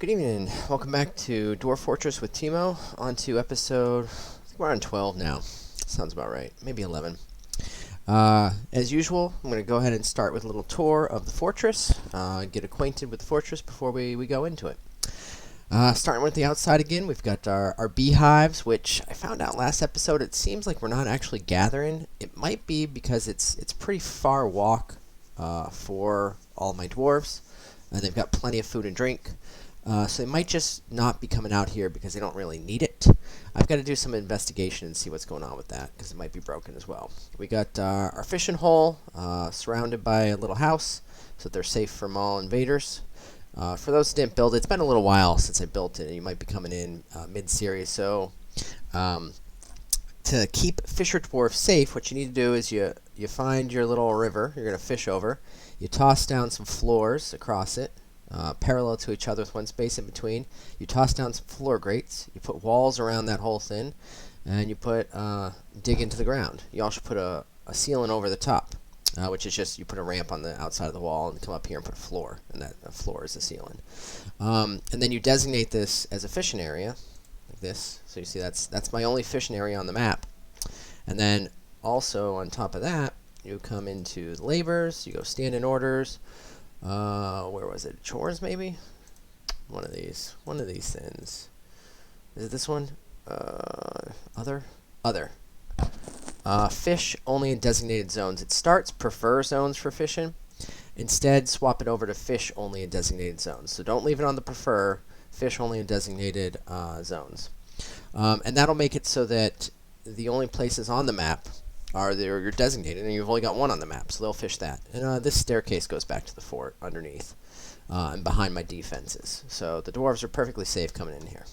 Good evening. Welcome back to Dwarf Fortress with Teemo. On to episode, I think we're on 12 now. Sounds about right. Maybe 11. As usual, I'm going to go ahead and start with a little tour of the fortress. Get acquainted with the fortress before we go into it. Starting with the outside again, we've got our beehives, which I found out last episode. It seems like we're not actually gathering. It might be because it's pretty far walk for all my dwarves. They've got plenty of food and drink. So they might just not be coming out here because they don't really need it. I've got to do some investigation and see what's going on with that because it might be broken as well. We got our fishing hole surrounded by a little house so that they're safe from all invaders. For those who didn't build it, it's been a little while since I built it, and you might be coming in mid-series. So to keep Fisher Dwarf safe, what you need to do is you find your little river you're going to fish over. You toss down some floors across it. Parallel to each other with one space in between. You toss down some floor grates. You put walls around that whole thing, and you put dig into the ground. You also put a ceiling over the top, which is just you put a ramp on the outside of the wall and come up here and put a floor, and that floor is the ceiling. And then you designate this as a fishing area, like this. So you see that's my only fishing area on the map. And then also on top of that, you come into the labors. You go standing orders. Where was it? Chores, maybe? One of these things. Is it this one? Other? Fish only in designated zones. It starts prefer zones for fishing. Instead, swap it over to fish only in designated zones. So don't leave it on the prefer. Fish only in designated zones. And that'll make it so that the only places on the map are there you're designated, and you've only got one on the map, so they'll fish that. And this staircase goes back to the fort underneath and behind my defenses. So the dwarves are perfectly safe coming in here.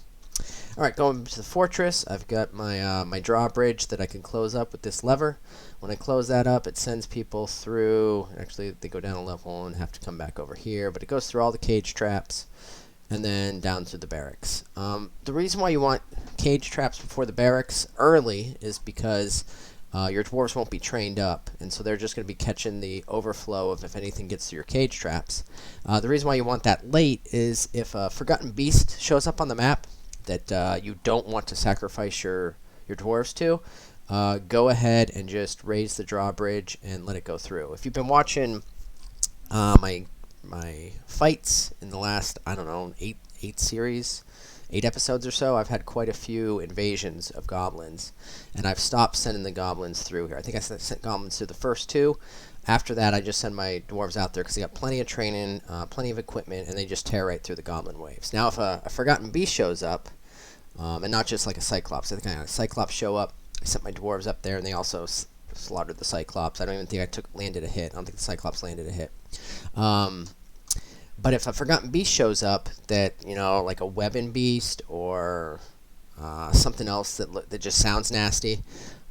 All right, going to the fortress, I've got my my drawbridge that I can close up with this lever. When I close that up, it sends people through. Actually, they go down a level and have to come back over here, but it goes through all the cage traps and then down to the barracks. The reason why you want cage traps before the barracks early is because your dwarves won't be trained up, and so they're just going to be catching the overflow of if anything gets through your cage traps. The reason why you want that late is if a forgotten beast shows up on the map that you don't want to sacrifice your dwarves to, go ahead and just raise the drawbridge and let it go through. If you've been watching my fights in the last, I don't know, 8 episodes or so, I've had quite a few invasions of goblins, and I've stopped sending the goblins through here. I think I sent goblins through the first 2. After that, I just send my dwarves out there because they got plenty of training, plenty of equipment, and they just tear right through the goblin waves. Now, if a forgotten beast shows up, and not just like a cyclops, I think I had a cyclops show up. I sent my dwarves up there, and they also slaughtered the cyclops. I don't even think I landed a hit. I don't think the cyclops landed a hit. But if a forgotten beast shows up that, like a weapon beast or something else that just sounds nasty,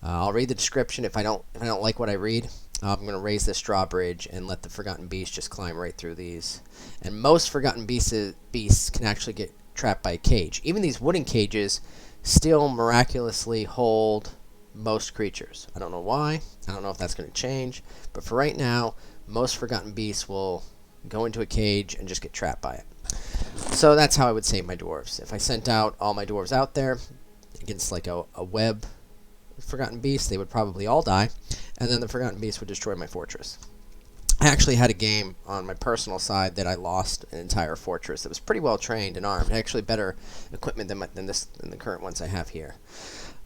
I'll read the description. If I don't like what I read, I'm going to raise this drawbridge and let the forgotten beast just climb right through these. And most forgotten beasts can actually get trapped by a cage. Even these wooden cages still miraculously hold most creatures. I don't know why. I don't know if that's going to change. But for right now, most forgotten beasts will go into a cage and just get trapped by it. So that's how I would save my dwarves. If I sent out all my dwarves out there against like a web forgotten beast, they would probably all die, and then the forgotten beast would destroy my fortress. I actually had a game on my personal side that I lost an entire fortress that was pretty well trained and armed. Actually better equipment than the current ones I have here.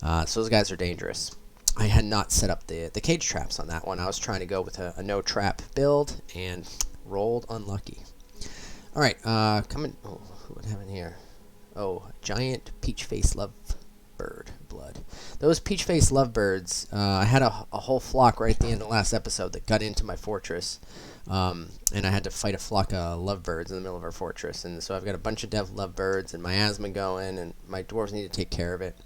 So those guys are dangerous. I had not set up the cage traps on that one. I was trying to go with a no trap build and rolled unlucky. All right, coming. Oh, what happened here? Oh, giant peach-faced lovebird blood. Those peach-faced lovebirds. I had a whole flock right at the end of the last episode that got into my fortress, and I had to fight a flock of lovebirds in the middle of our fortress. And so I've got a bunch of dev lovebirds and miasma going, and my dwarves need to take care of it.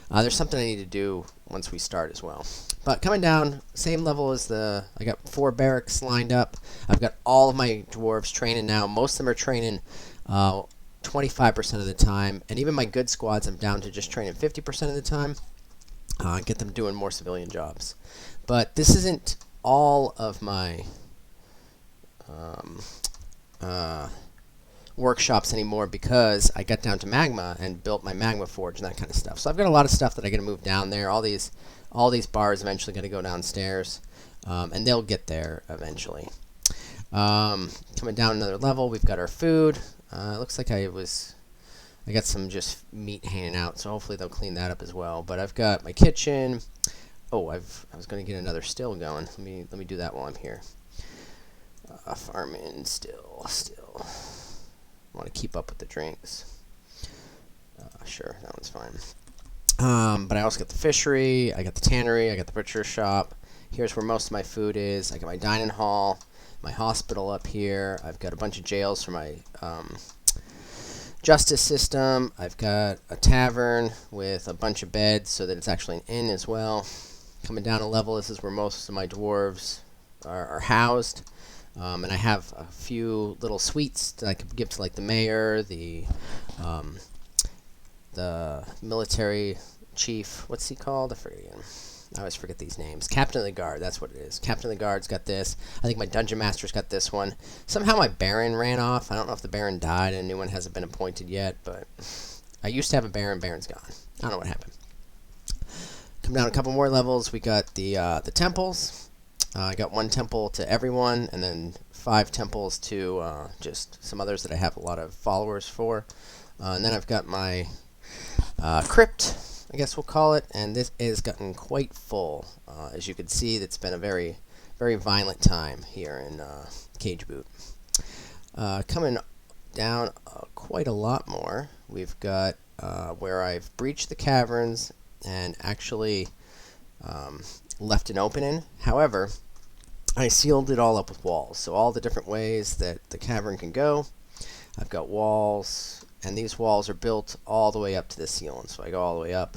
There's something I need to do once we start as well. But coming down, same level as I got 4 barracks lined up. I've got all of my dwarves training now. Most of them are training 25% of the time. And even my good squads, I'm down to just training 50% of the time. Get them doing more civilian jobs. But this isn't all of my... well, workshops anymore because I got down to magma and built my magma forge and that kind of stuff. So I've got a lot of stuff that I got to move down there. All these bars eventually got to go downstairs, and they'll get there eventually. Coming down another level, we've got our food. It looks like I got some just meat hanging out, so hopefully they'll clean that up as well. But I've got my kitchen. Oh, I was going to get another still going. Let me do that while I'm here. Farming still. I want to keep up with the drinks. Sure, that one's fine. But I also got the fishery, I got the tannery, I got the butcher shop. Here's where most of my food is. I got my dining hall, my hospital up here. I've got a bunch of jails for my justice system. I've got a tavern with a bunch of beds so that it's actually an inn as well. Coming down a level, this is where most of my dwarves are housed. And I have a few little suites that I could give to like the mayor, the military chief. What's he called? I forget again. I always forget these names. Captain of the Guard, that's what it is. Captain of the Guard's got this. I think my Dungeon Master's got this one. Somehow my Baron ran off. I don't know if the Baron died and a new one hasn't been appointed yet, but I used to have a Baron. Baron's gone. I don't know what happened. Come down a couple more levels. We got the temples. I got one temple to everyone, and then 5 temples to just some others that I have a lot of followers for. And then I've got my crypt, I guess we'll call it, and this has gotten quite full. As you can see, it's been a very, very violent time here in Cage Boot. Coming down quite a lot more, we've got where I've breached the caverns and actually left an opening. However, I sealed it all up with walls. So all the different ways that the cavern can go, I've got walls, and these walls are built all the way up to the ceiling. So I go all the way up.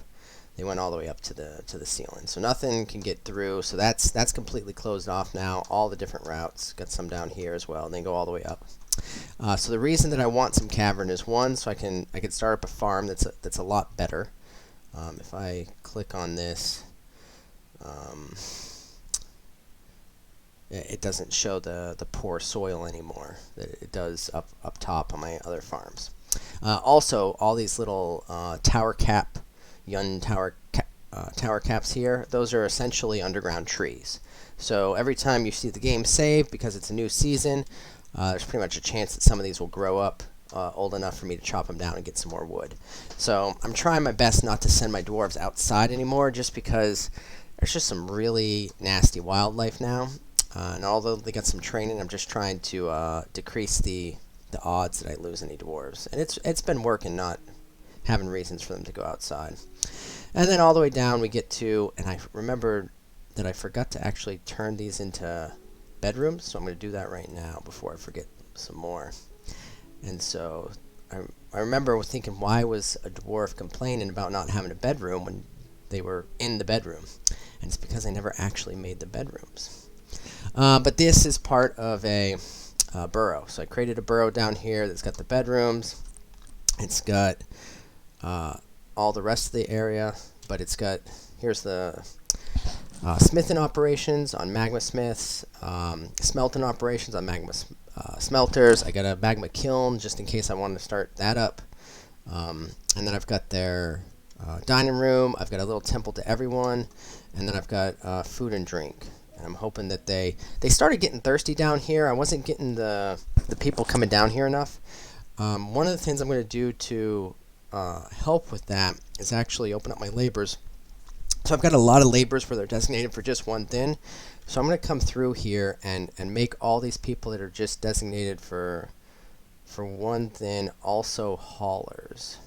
They went all the way up to the ceiling. So nothing can get through. So that's completely closed off now. All the different routes. Got some down here as well, and they go all the way up. So the reason that I want some cavern is, one, so I can start up a farm that's a lot better. If I click on this, it doesn't show the poor soil anymore that it does up top on my other farms. Also, all these little tower caps here, those are essentially underground trees. So every time you see the game save, because it's a new season, there's pretty much a chance that some of these will grow up old enough for me to chop them down and get some more wood. So I'm trying my best not to send my dwarves outside anymore, just because there's just some really nasty wildlife now. And although they got some training, I'm just trying to decrease the odds that I lose any dwarves. And it's been working, not having reasons for them to go outside. And then all the way down we get to, and I remember that I forgot to actually turn these into bedrooms, so I'm going to do that right now before I forget some more. And so I remember thinking, why was a dwarf complaining about not having a bedroom when they were in the bedroom? And it's because I never actually made the bedrooms. But this is part of a burrow. So I created a burrow down here that's got the bedrooms. It's got all the rest of the area, but it's got, here's the smithing operations on magma smiths, smelting operations on magma smelters. I got a magma kiln just in case I wanted to start that up. And then I've got their dining room. I've got a little temple to everyone, and then I've got food and drink. And I'm hoping that they started getting thirsty down here. I wasn't getting the people coming down here enough. One of the things I'm going to do to help with that is actually open up my labors. So I've got a lot of labors where they're designated for just one thing. So I'm going to come through here and make all these people that are just designated for one thing also haulers.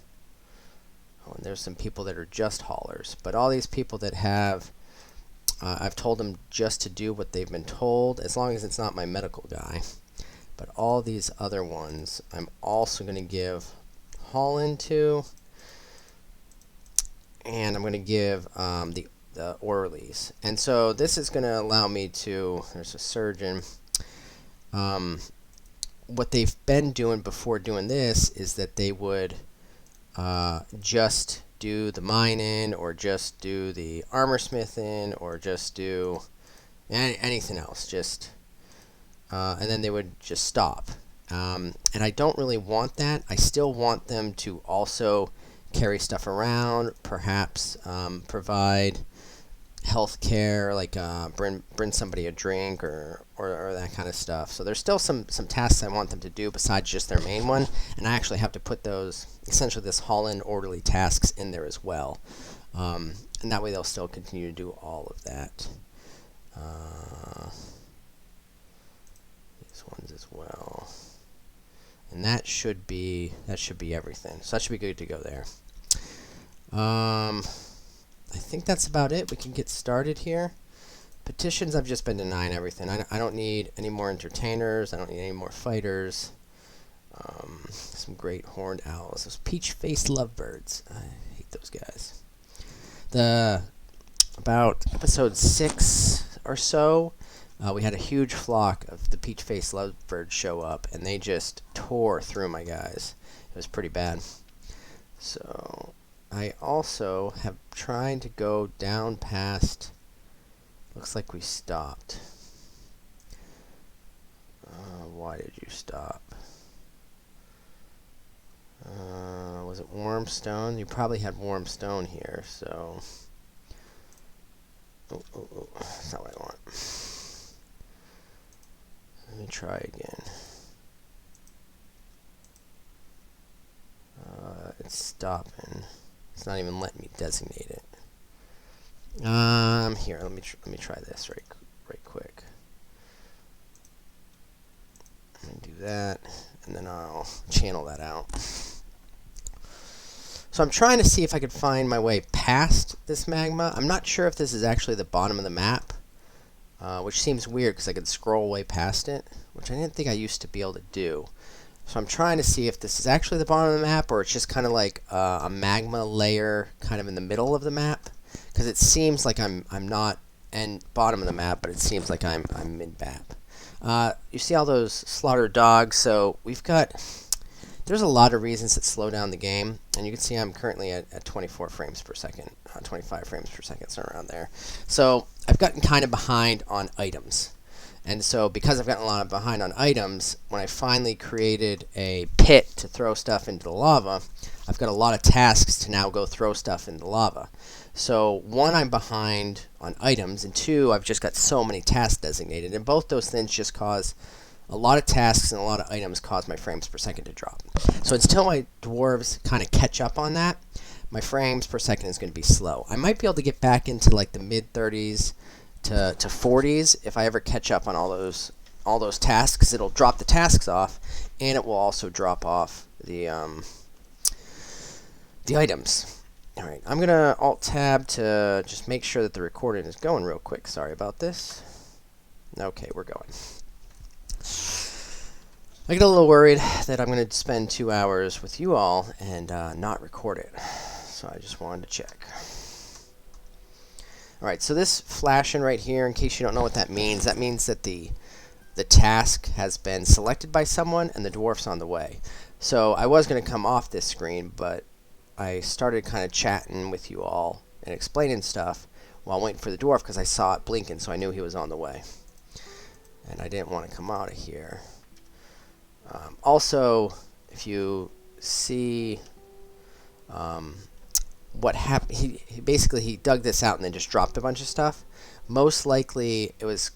Oh, and there's some people that are just haulers. But all these people that have, I've told them just to do what they've been told, as long as it's not my medical guy. But all these other ones, I'm also going to give hauling to, and I'm going to give the orderlies. And so this is going to allow me to, there's a surgeon. What they've been doing before doing this is that they would just do the mining, or just do the armor smithing, or just do anything else, just and then they would just stop. And I don't really want that. I still want them to also carry stuff around, perhaps provide health care, like bring somebody a drink or that kind of stuff. So there's still some tasks I want them to do besides just their main one, and I actually have to put those, essentially this haul-in orderly tasks in there as well. And that way they'll still continue to do all of that. These ones as well. And that should be everything. So that should be good to go there. I think that's about it. We can get started here. Petitions, I've just been denying everything. I don't need any more entertainers. I don't need any more fighters. Some great horned owls. Those peach-faced lovebirds. I hate those guys. About episode 6 or so, we had a huge flock of the peach-faced lovebirds show up, and they just tore through my guys. It was pretty bad. So I also have tried to go down past. Looks like we stopped. Why did you stop? Was it warm stone? You probably had warm stone here, so. Oh, that's not what I want. Let me try again. It's stopping. It's not even letting me designate it. Here, let me try this right quick. I'm gonna do that, and then I'll channel that out. So I'm trying to see if I could find my way past this magma. I'm not sure if this is actually the bottom of the map, which seems weird because I could scroll way past it, which I didn't think I used to be able to do. So I'm trying to see if this is actually the bottom of the map, or it's just kind of like a magma layer kind of in the middle of the map, because it seems like I'm not in bottom of the map, but it seems like I'm mid-map. You see all those slaughtered dogs, so there's a lot of reasons that slow down the game, and you can see I'm currently at 24 frames per second, 25 frames per second, so around there. So I've gotten kind of behind on items. And so because I've gotten a lot behind on items, when I finally created a pit to throw stuff into the lava, I've got a lot of tasks to now go throw stuff into the lava. So 1, I'm behind on items, and 2, I've just got so many tasks designated. And both those things just cause a lot of tasks and a lot of items cause my frames per second to drop. So until my dwarves kind of catch up on that, my frames per second is going to be slow. I might be able to get back into like the mid-30s to 40s if I ever catch up on all those tasks, because it'll drop the tasks off, and it will also drop off the items. All right, I'm gonna Alt-Tab to just make sure that the recording is going real quick. Sorry about this. Okay, we're going. I get a little worried that I'm going to spend 2 hours with you all and not record it, so I just wanted to check. Alright, so this flashing right here, in case you don't know what that means that the task has been selected by someone and the dwarf's on the way. So I was going to come off this screen, but I started kind of chatting with you all and explaining stuff while waiting for the dwarf because I saw it blinking, so I knew he was on the way. And I didn't want to come out of here. Also, if you see what happened, he basically dug this out and then just dropped a bunch of stuff. Most likely, it was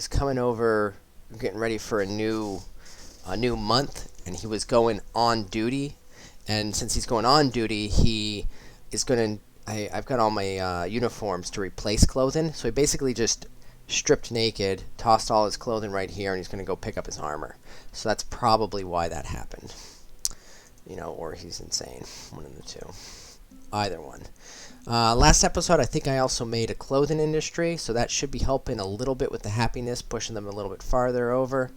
coming over, getting ready for a new month, and he was going on duty. And since he's going on duty, he is going to. I've got all my uniforms to replace clothing, so he basically just stripped naked, tossed all his clothing right here, and he's going to go pick up his armor. So that's probably why that happened. Or he's insane. One of the two. Either one. Last episode, I think I also made a clothing industry, so that should be helping a little bit with the happiness, pushing them a little bit farther over.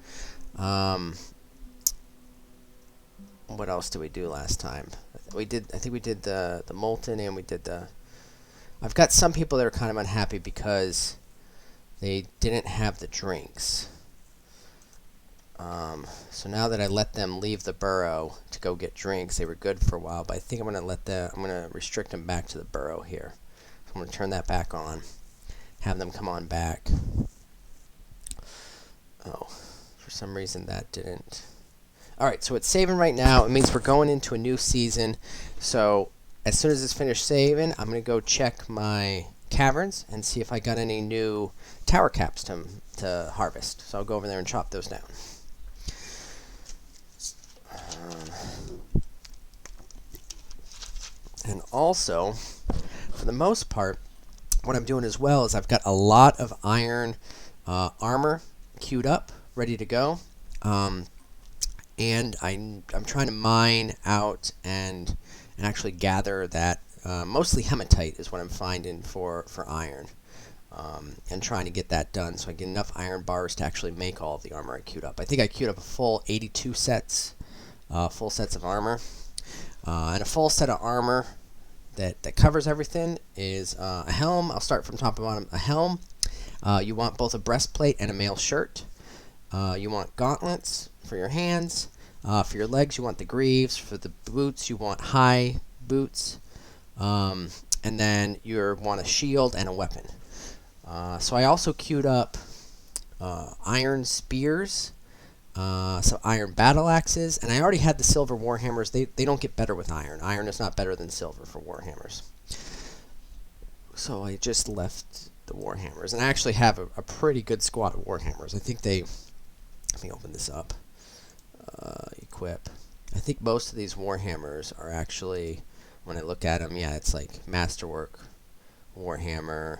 What else did we do last time? I think we did the molten, and we did the. I've got some people that are kind of unhappy because they didn't have the drinks. So now that I let them leave the burrow to go get drinks, they were good for a while, but I think I'm gonna restrict them back to the burrow here. So I'm gonna turn that back on, have them come on back. Oh, for some reason that didn't. Alright, so it's saving right now. It means we're going into a new season. So as soon as it's finished saving, I'm going to go check my caverns and see if I got any new tower caps to harvest. So I'll go over there and chop those down. And also, for the most part, what I'm doing as well is I've got a lot of iron armor queued up, ready to go. And I'm trying to mine out and actually gather that. Mostly hematite is what I'm finding for iron. And trying to get that done so I get enough iron bars to actually make all of the armor I queued up. I think I queued up a full 82 sets, full sets of armor. And a full set of armor that covers everything is a helm. I'll start from top to bottom. A helm. You want both a breastplate and a mail shirt. You want gauntlets for your hands. For your legs, you want the greaves. For the boots, you want high boots. And then you want a shield and a weapon. So I also queued up iron spears, some iron battle axes, and I already had the silver warhammers. They don't get better with iron. Iron is not better than silver for warhammers. So I just left the warhammers, and I actually have a pretty good squad of warhammers. I think they... Let me open this up. Equip. I think most of these warhammers are actually, when I look at them, yeah, it's like Masterwork Warhammer,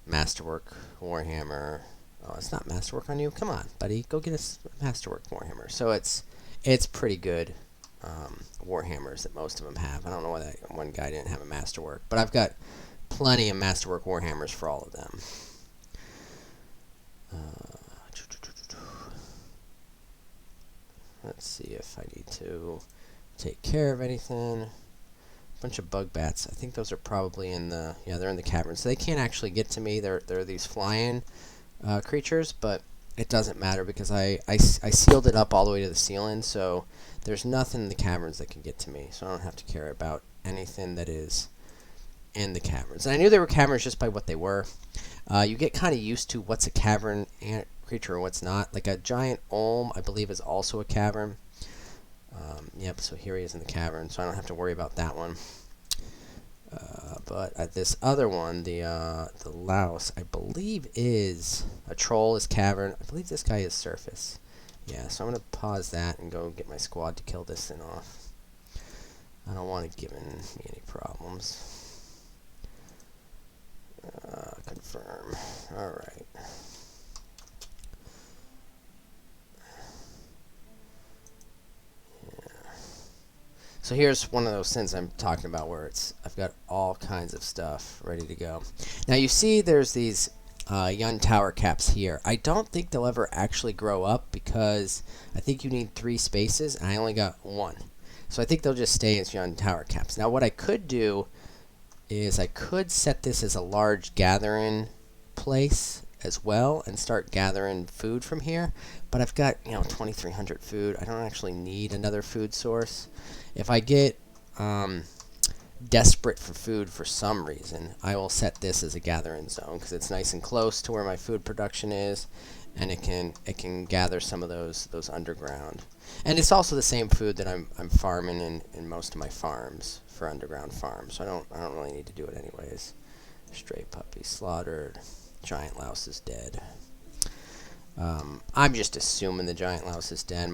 Masterwork Warhammer. Oh, it's not Masterwork on you? Come on, buddy. Go get a Masterwork Warhammer. So it's pretty good Warhammers that most of them have. I don't know why that one guy didn't have a Masterwork, but I've got plenty of Masterwork Warhammers for all of them. Let's see if I need to take care of anything. Bunch of bug bats. I think those are probably in the... Yeah, they're in the cavern. So they can't actually get to me. They're these flying creatures, but it doesn't matter because I sealed it up all the way to the ceiling, so there's nothing in the caverns that can get to me, so I don't have to care about anything that is in the caverns. And I knew they were caverns just by what they were. You get kind of used to what's a cavern creature and what's not. Like a giant olm, I believe, is also a cavern. Yep, so here he is in the cavern, so I don't have to worry about that one. But at this other one, the louse, I believe is a troll, is cavern. I believe this guy is surface. Yeah, so I'm going to pause that and go get my squad to kill this thing off. I don't want it giving me any problems. Confirm. Alright. So here's one of those things I'm talking about where I've got all kinds of stuff ready to go. Now you see there's these young tower caps here. I don't think they'll ever actually grow up because I think you need 3 spaces and I only got 1. So I think they'll just stay as young tower caps. Now what I could do is I could set this as a large gathering place as well and start gathering food from here. But I've got, 2,300 food. I don't actually need another food source. If I get desperate for food for some reason, I will set this as a gathering zone because it's nice and close to where my food production is, and it can gather some of those underground. And it's also the same food that I'm farming in most of my farms for underground farms. So I don't really need to do it anyways. Stray puppy slaughtered. Giant louse is dead. I'm just assuming the giant louse is dead.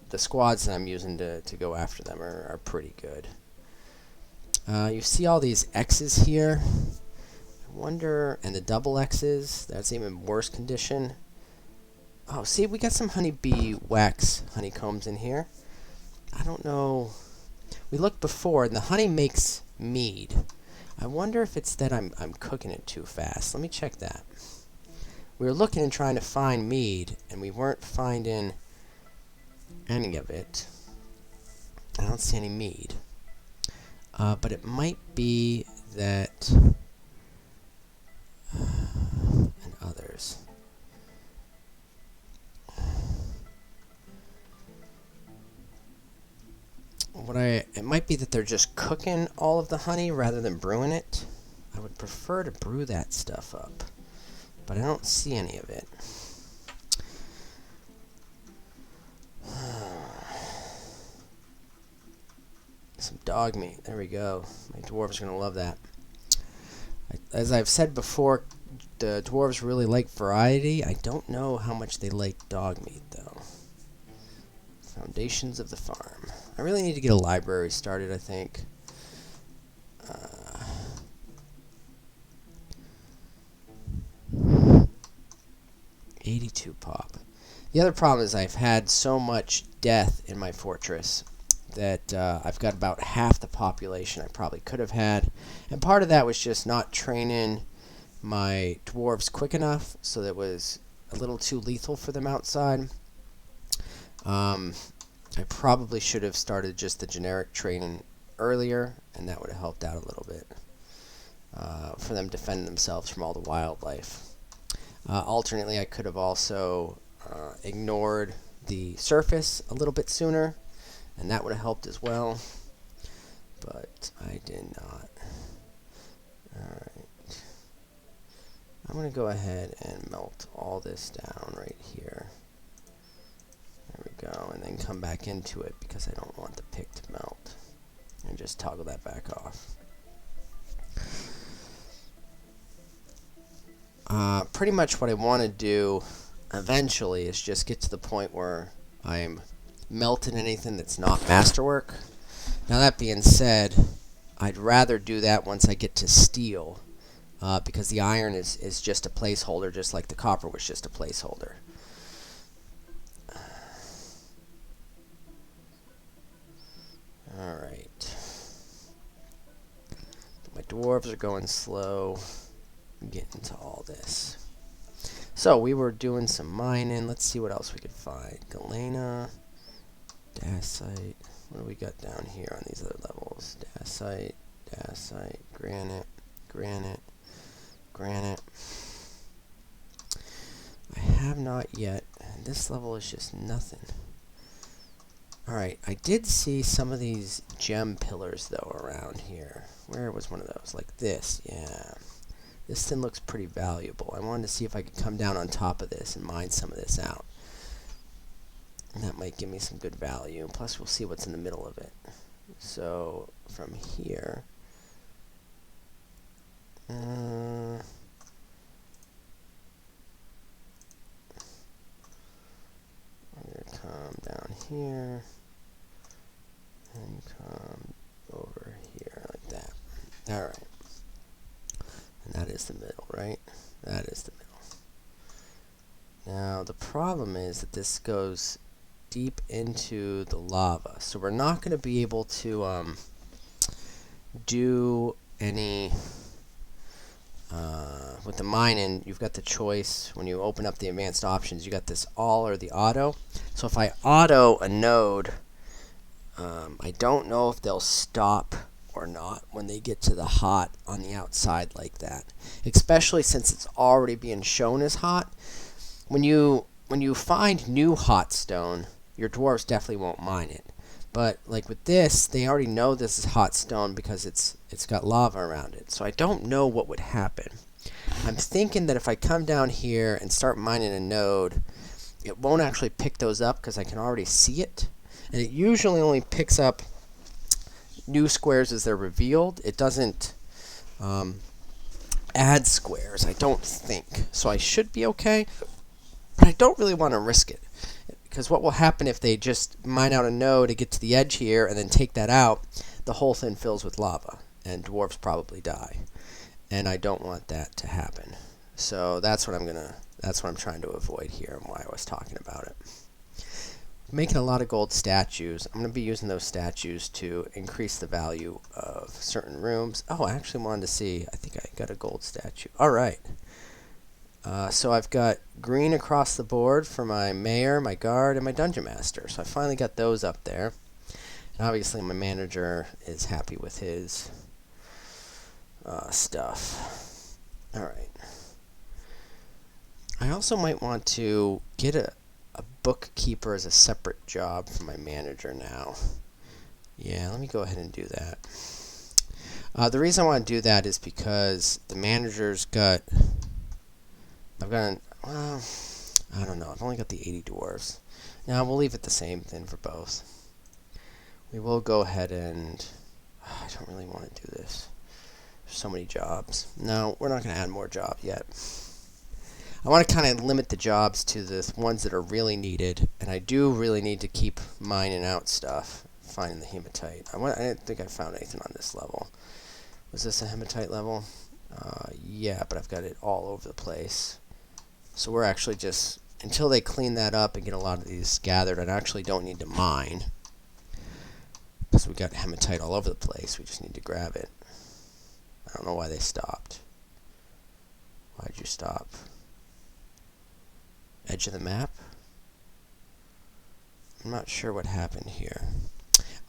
The squads that I'm using to go after them are pretty good. You see all these X's here. I wonder, and the double X's, that's even worse condition. Oh, see, we got some honeybee wax honeycombs in here. I don't know. We looked before, and the honey makes mead. I wonder if it's that I'm cooking it too fast. Let me check that. We were looking and trying to find mead, and we weren't finding any of it. I don't see any mead. But it might be that... and others. It might be that they're just cooking all of the honey rather than brewing it. I would prefer to brew that stuff up, but I don't see any of it. Some dog meat. There we go. My dwarves are going to love that. As I've said before, the dwarves really like variety. I don't know how much they like dog meat, though. Foundations of the farm. I really need to get a library started, I think. 82 pop. The other problem is I've had so much death in my fortress that I've got about half the population I probably could have had. And part of that was just not training my dwarves quick enough, so that it was a little too lethal for them outside. I probably should have started just the generic training earlier, and that would have helped out a little bit for them defending themselves from all the wildlife. Alternately, I could have also ignored the surface a little bit sooner, and that would have helped as well, but I did not. Alright. I'm going to go ahead and melt all this down right here. There we go, and then come back into it because I don't want the pick to melt. And just toggle that back off. Pretty much what I want to do eventually is just get to the point where I'm melting anything that's not masterwork. Now that being said, I'd rather do that once I get to steel, because the iron is just a placeholder, just like the copper was just a placeholder. Alright. My dwarves are going slow. Get into all this. So we were doing some mining. Let's see what else we could find. Galena, dacite. What do we got down here on these other levels? Dacite, dacite, granite, granite, granite. I have not yet. This level is just nothing. Alright, I did see some of these gem pillars though around here. Where was one of those? Like this, yeah. This thing looks pretty valuable. I wanted to see if I could come down on top of this and mine some of this out. And that might give me some good value. Plus, we'll see what's in the middle of it. So, from here... I'm going to come down here. And come over here, like that. Alright. And that is the middle, right? That is the middle. Now, the problem is that this goes deep into the lava. So we're not going to be able to do any... with the mining, you've got the choice. When you open up the advanced options, you got this all or the auto. So if I auto a node, I don't know if they'll stop or not when they get to the hot on the outside like that, especially since it's already being shown as hot. When you find new hot stone, your dwarves definitely won't mine it, but like with this, they already know this is hot stone because it's got lava around it. So I don't know what would happen. I'm thinking that if I come down here and start mining a node, it won't actually pick those up because I can already see it, and it usually only picks up new squares as they're revealed. It doesn't add squares, I don't think. So I should be okay, but I don't really want to risk it, because what will happen if they just mine out a node to get to the edge here and then take that out? The whole thing fills with lava, and dwarves probably die, and I don't want that to happen. So that's what I'm trying to avoid here, and why I was talking about it. Making a lot of gold statues. I'm going to be using those statues to increase the value of certain rooms. Oh, I actually wanted to see. I think I got a gold statue. Alright. So I've got green across the board for my mayor, my guard, and my dungeon master. So I finally got those up there. And obviously my manager is happy with his stuff. Alright. I also might want to get a bookkeeper as a separate job for my manager now. Yeah, let me go ahead and do that. The reason I want to do that is because the manager's got... I don't know. I've only got the 80 dwarves. Now, we'll leave it the same then for both. We will go ahead and... I don't really want to do this. There's so many jobs. No, we're not going to add more jobs yet. I want to kind of limit the jobs to the ones that are really needed, and I do really need to keep mining out stuff, finding the hematite. I didn't think I found anything on this level. Was this a hematite level? Yeah, but I've got it all over the place. So we're actually just, until they clean that up and get a lot of these gathered, I actually don't need to mine. Because we got hematite all over the place, we just need to grab it. I don't know why they stopped. Why'd you stop? Edge of the map? I'm not sure what happened here.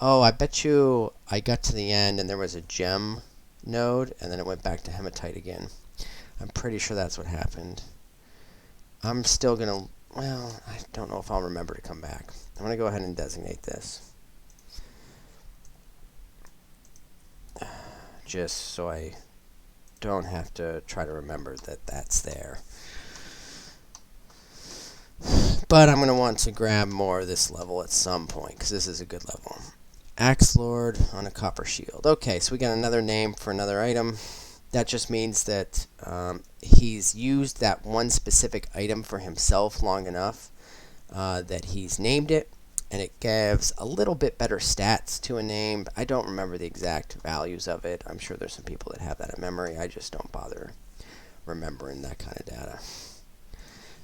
Oh, I bet you I got to the end and there was a gem node, and then it went back to hematite again. I'm pretty sure that's what happened. I'm still gonna, well, I don't know if I'll remember to come back. I'm gonna go ahead and designate this. Just so I don't have to try to remember that that's there. But I'm going to want to grab more of this level at some point, because this is a good level. Axe Lord on a copper shield. Okay, so we got another name for another item. That just means that he's used that one specific item for himself long enough that he's named it, and it gives a little bit better stats to a name. I don't remember the exact values of it. I'm sure there's some people that have that in memory. I just don't bother remembering that kind of data.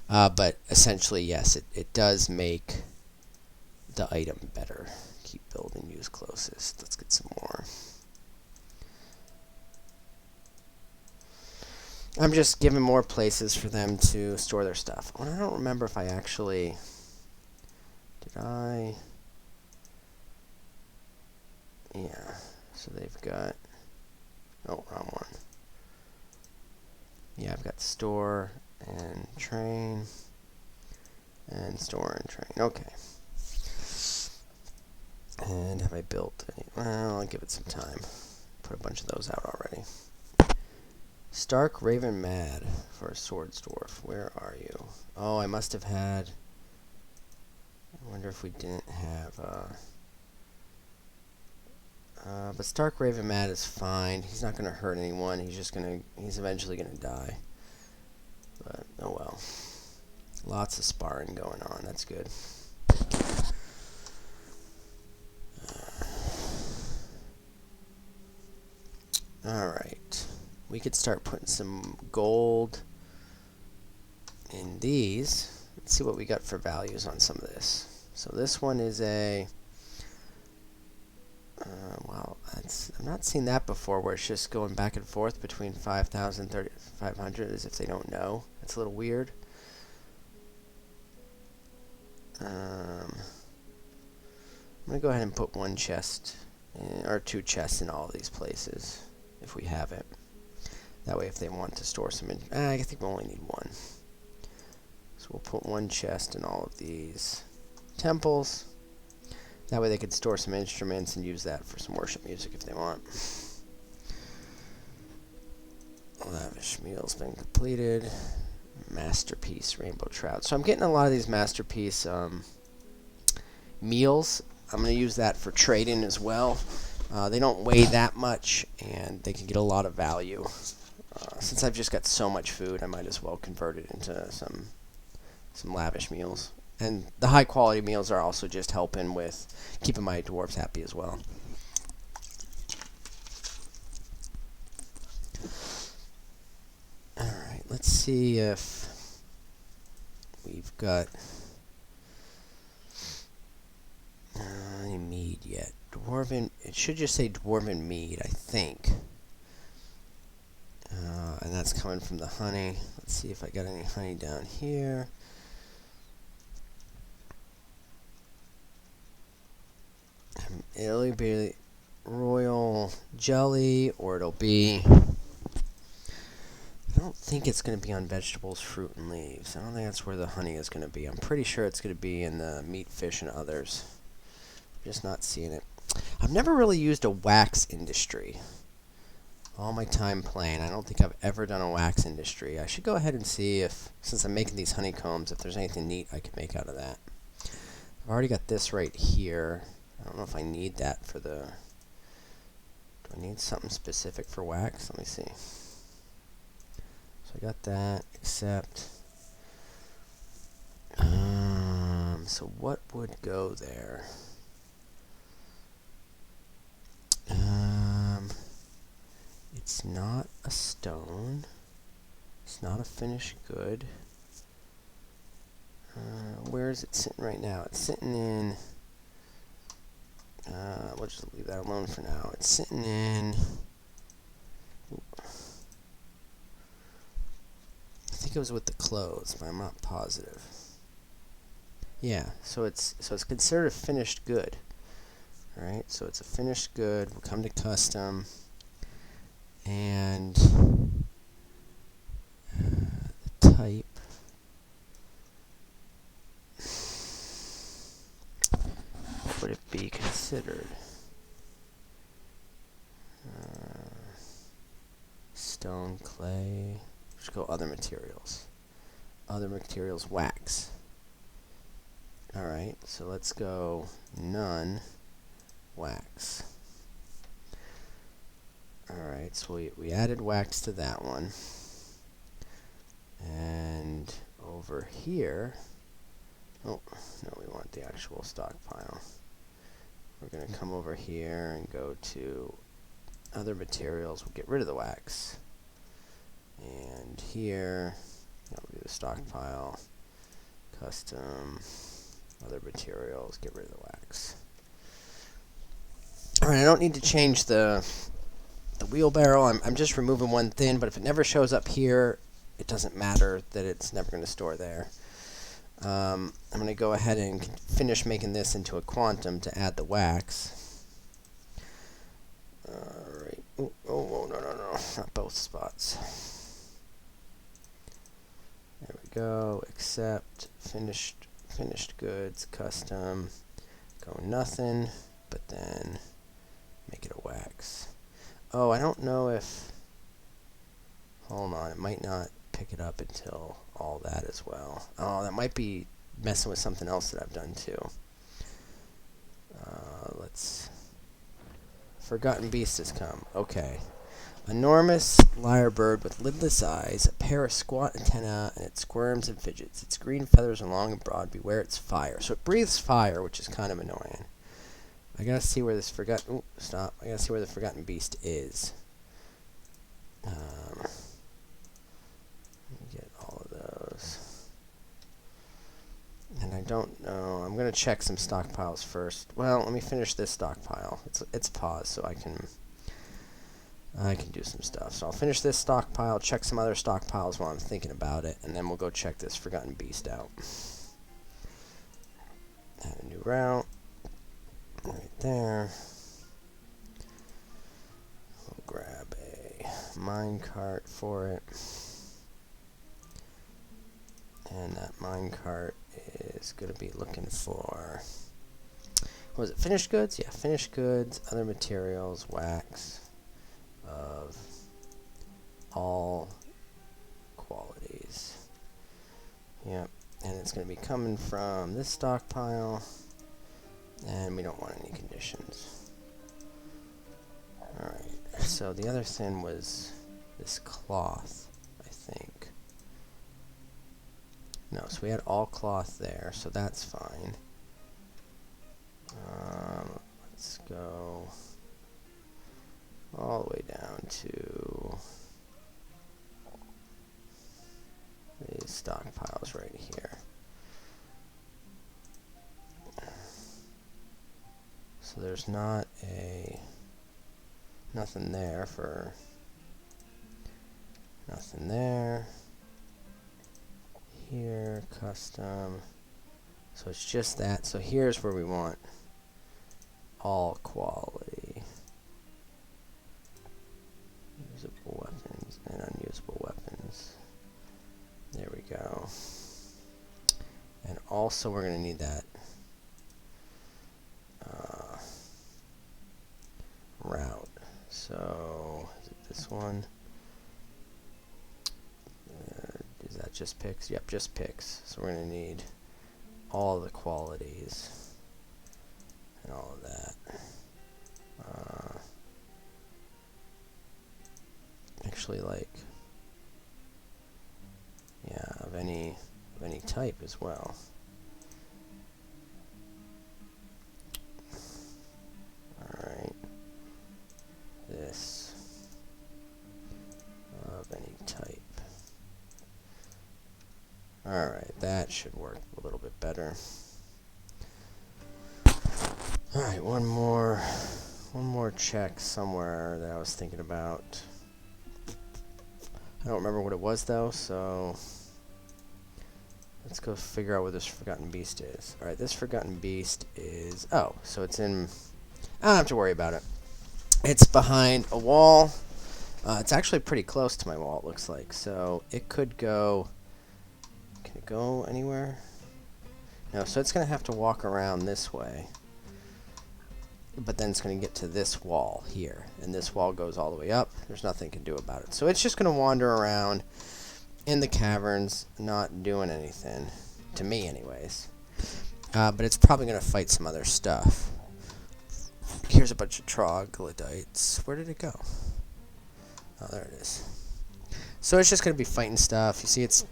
But essentially, yes, it does make the item better. Keep building, use closest. Let's get some more. I'm just giving more places for them to store their stuff. Well, I don't remember if I actually... Did I... Yeah, so they've got... Oh, wrong one. Yeah, I've got store and train and store and train. Okay. And have I built any? Well, I'll give it some time. Put a bunch of those out already. Stark Raven Mad for a Swords Dwarf. Where are you? Oh, I must have had... I wonder if we didn't have... but Stark Raven Mad is fine. He's not going to hurt anyone. He's eventually going to die. But, oh well. Lots of sparring going on. That's good. Alright. We could start putting some gold in these. Let's see what we got for values on some of this. So this one is a... wow, I've not seen that before, where it's just going back and forth between 5,000 and 3,500 as if they don't know. That's a little weird. I'm going to go ahead and put one chest, or two chests in all of these places, if we have it. That way if they want to store some, I think we only need one. So we'll put one chest in all of these temples. That way they could store some instruments and use that for some worship music if they want. Lavish meal's been completed. Masterpiece Rainbow Trout. So I'm getting a lot of these masterpiece meals. I'm going to use that for trading as well. They don't weigh that much, and they can get a lot of value. Since I've just got so much food, I might as well convert it into some lavish meals. And the high quality meals are also just helping with keeping my dwarves happy as well. Alright, let's see if we've got any mead yet. Dwarven, it should just say Dwarven mead, I think. And that's coming from the honey. Let's see if I got any honey down here. It'll be royal jelly, or it'll be... I don't think it's going to be on vegetables, fruit, and leaves. I don't think that's where the honey is going to be. I'm pretty sure it's going to be in the meat, fish, and others. I'm just not seeing it. I've never really used a wax industry. All my time playing, I don't think I've ever done a wax industry. I should go ahead and see if, since I'm making these honeycombs, if there's anything neat I could make out of that. I've already got this right here. I don't know if I need that for the... Do I need something specific for wax? Let me see. So I got that, except... so what would go there? It's not a stone. It's not a finished good. Where is it sitting right now? It's sitting in... we'll just leave that alone for now. It's sitting in... I think it was with the clothes, but I'm not positive. Yeah, so it's considered a finished good. Alright, so it's a finished good. We'll come to custom. And the type. What would it be considered? Stone, clay. Let's go other materials. Other materials, wax. Alright, so let's go none wax. Alright, so we added wax to that one. And over here, oh, no, we want the actual stockpile. We're going to come over here and go to other materials. We'll get rid of the wax. And here, we'll do the stockpile, custom, other materials, get rid of the wax. Alright, I don't need to change the wheelbarrow. I'm just removing one thin, but if it never shows up here, it doesn't matter that it's never going to store there. I'm going to go ahead and finish making this into a quantum to add the wax. Alright. Oh, no, not both spots. There we go. Accept, finished goods, custom, go nothing, but then make it a wax. Oh, I don't know if... Hold on, it might not pick it up until all that as well. Oh, that might be messing with something else that I've done too. Let's... Forgotten Beast has come. Okay. Enormous lyrebird with lidless eyes, a pair of squat antennae, and it squirms and fidgets. Its green feathers are long and broad. Beware its fire. So it breathes fire, which is kind of annoying. I gotta see where this forgotten... Ooh, stop. I gotta see where the Forgotten Beast is. Let me get all of those. And I don't know. I'm gonna check some stockpiles first. Well, let me finish this stockpile. It's paused, so I can do some stuff. So I'll finish this stockpile, check some other stockpiles while I'm thinking about it, and then we'll go check this Forgotten Beast out. Add a new route. Right there. We'll grab a minecart for it. And that minecart is going to be looking for... What was it? Finished goods? Yeah, finished goods, other materials, wax of all qualities. Yep, and it's going to be coming from this stockpile, and we don't want any conditions. Alright, so the other thing was this cloth, I think. No, so we had all cloth there, so that's fine. Let's go all the way down to these stockpiles right here. So there's nothing there for nothing there. Here, custom. So it's just that. So here's where we want all quality. Usable weapons and unusable weapons. There we go. And also we're going to need that route. So is it this one? Is that just picks? Yep, just picks. So we're going to need all the qualities. and all of that. Actually, like, yeah, of any type as well. All right, this of any type. All right, that should work a little bit better. All right, one more check somewhere that I was thinking about. I don't remember what it was though, so let's go figure out where this Forgotten Beast is. All right, this Forgotten Beast is, oh, so it's in, I don't have to worry about it. It's behind a wall. It's actually pretty close to my wall, it looks like, so it could go, can it go anywhere? No, so it's going to have to walk around this way. But then it's going to get to this wall here, and this wall goes all the way up. There's nothing it can do about it. So it's just going to wander around in the caverns, not doing anything, to me anyways. But it's probably going to fight some other stuff. Here's a bunch of troglodytes. Where did it go? Oh, there it is. So it's just going to be fighting stuff. You see it's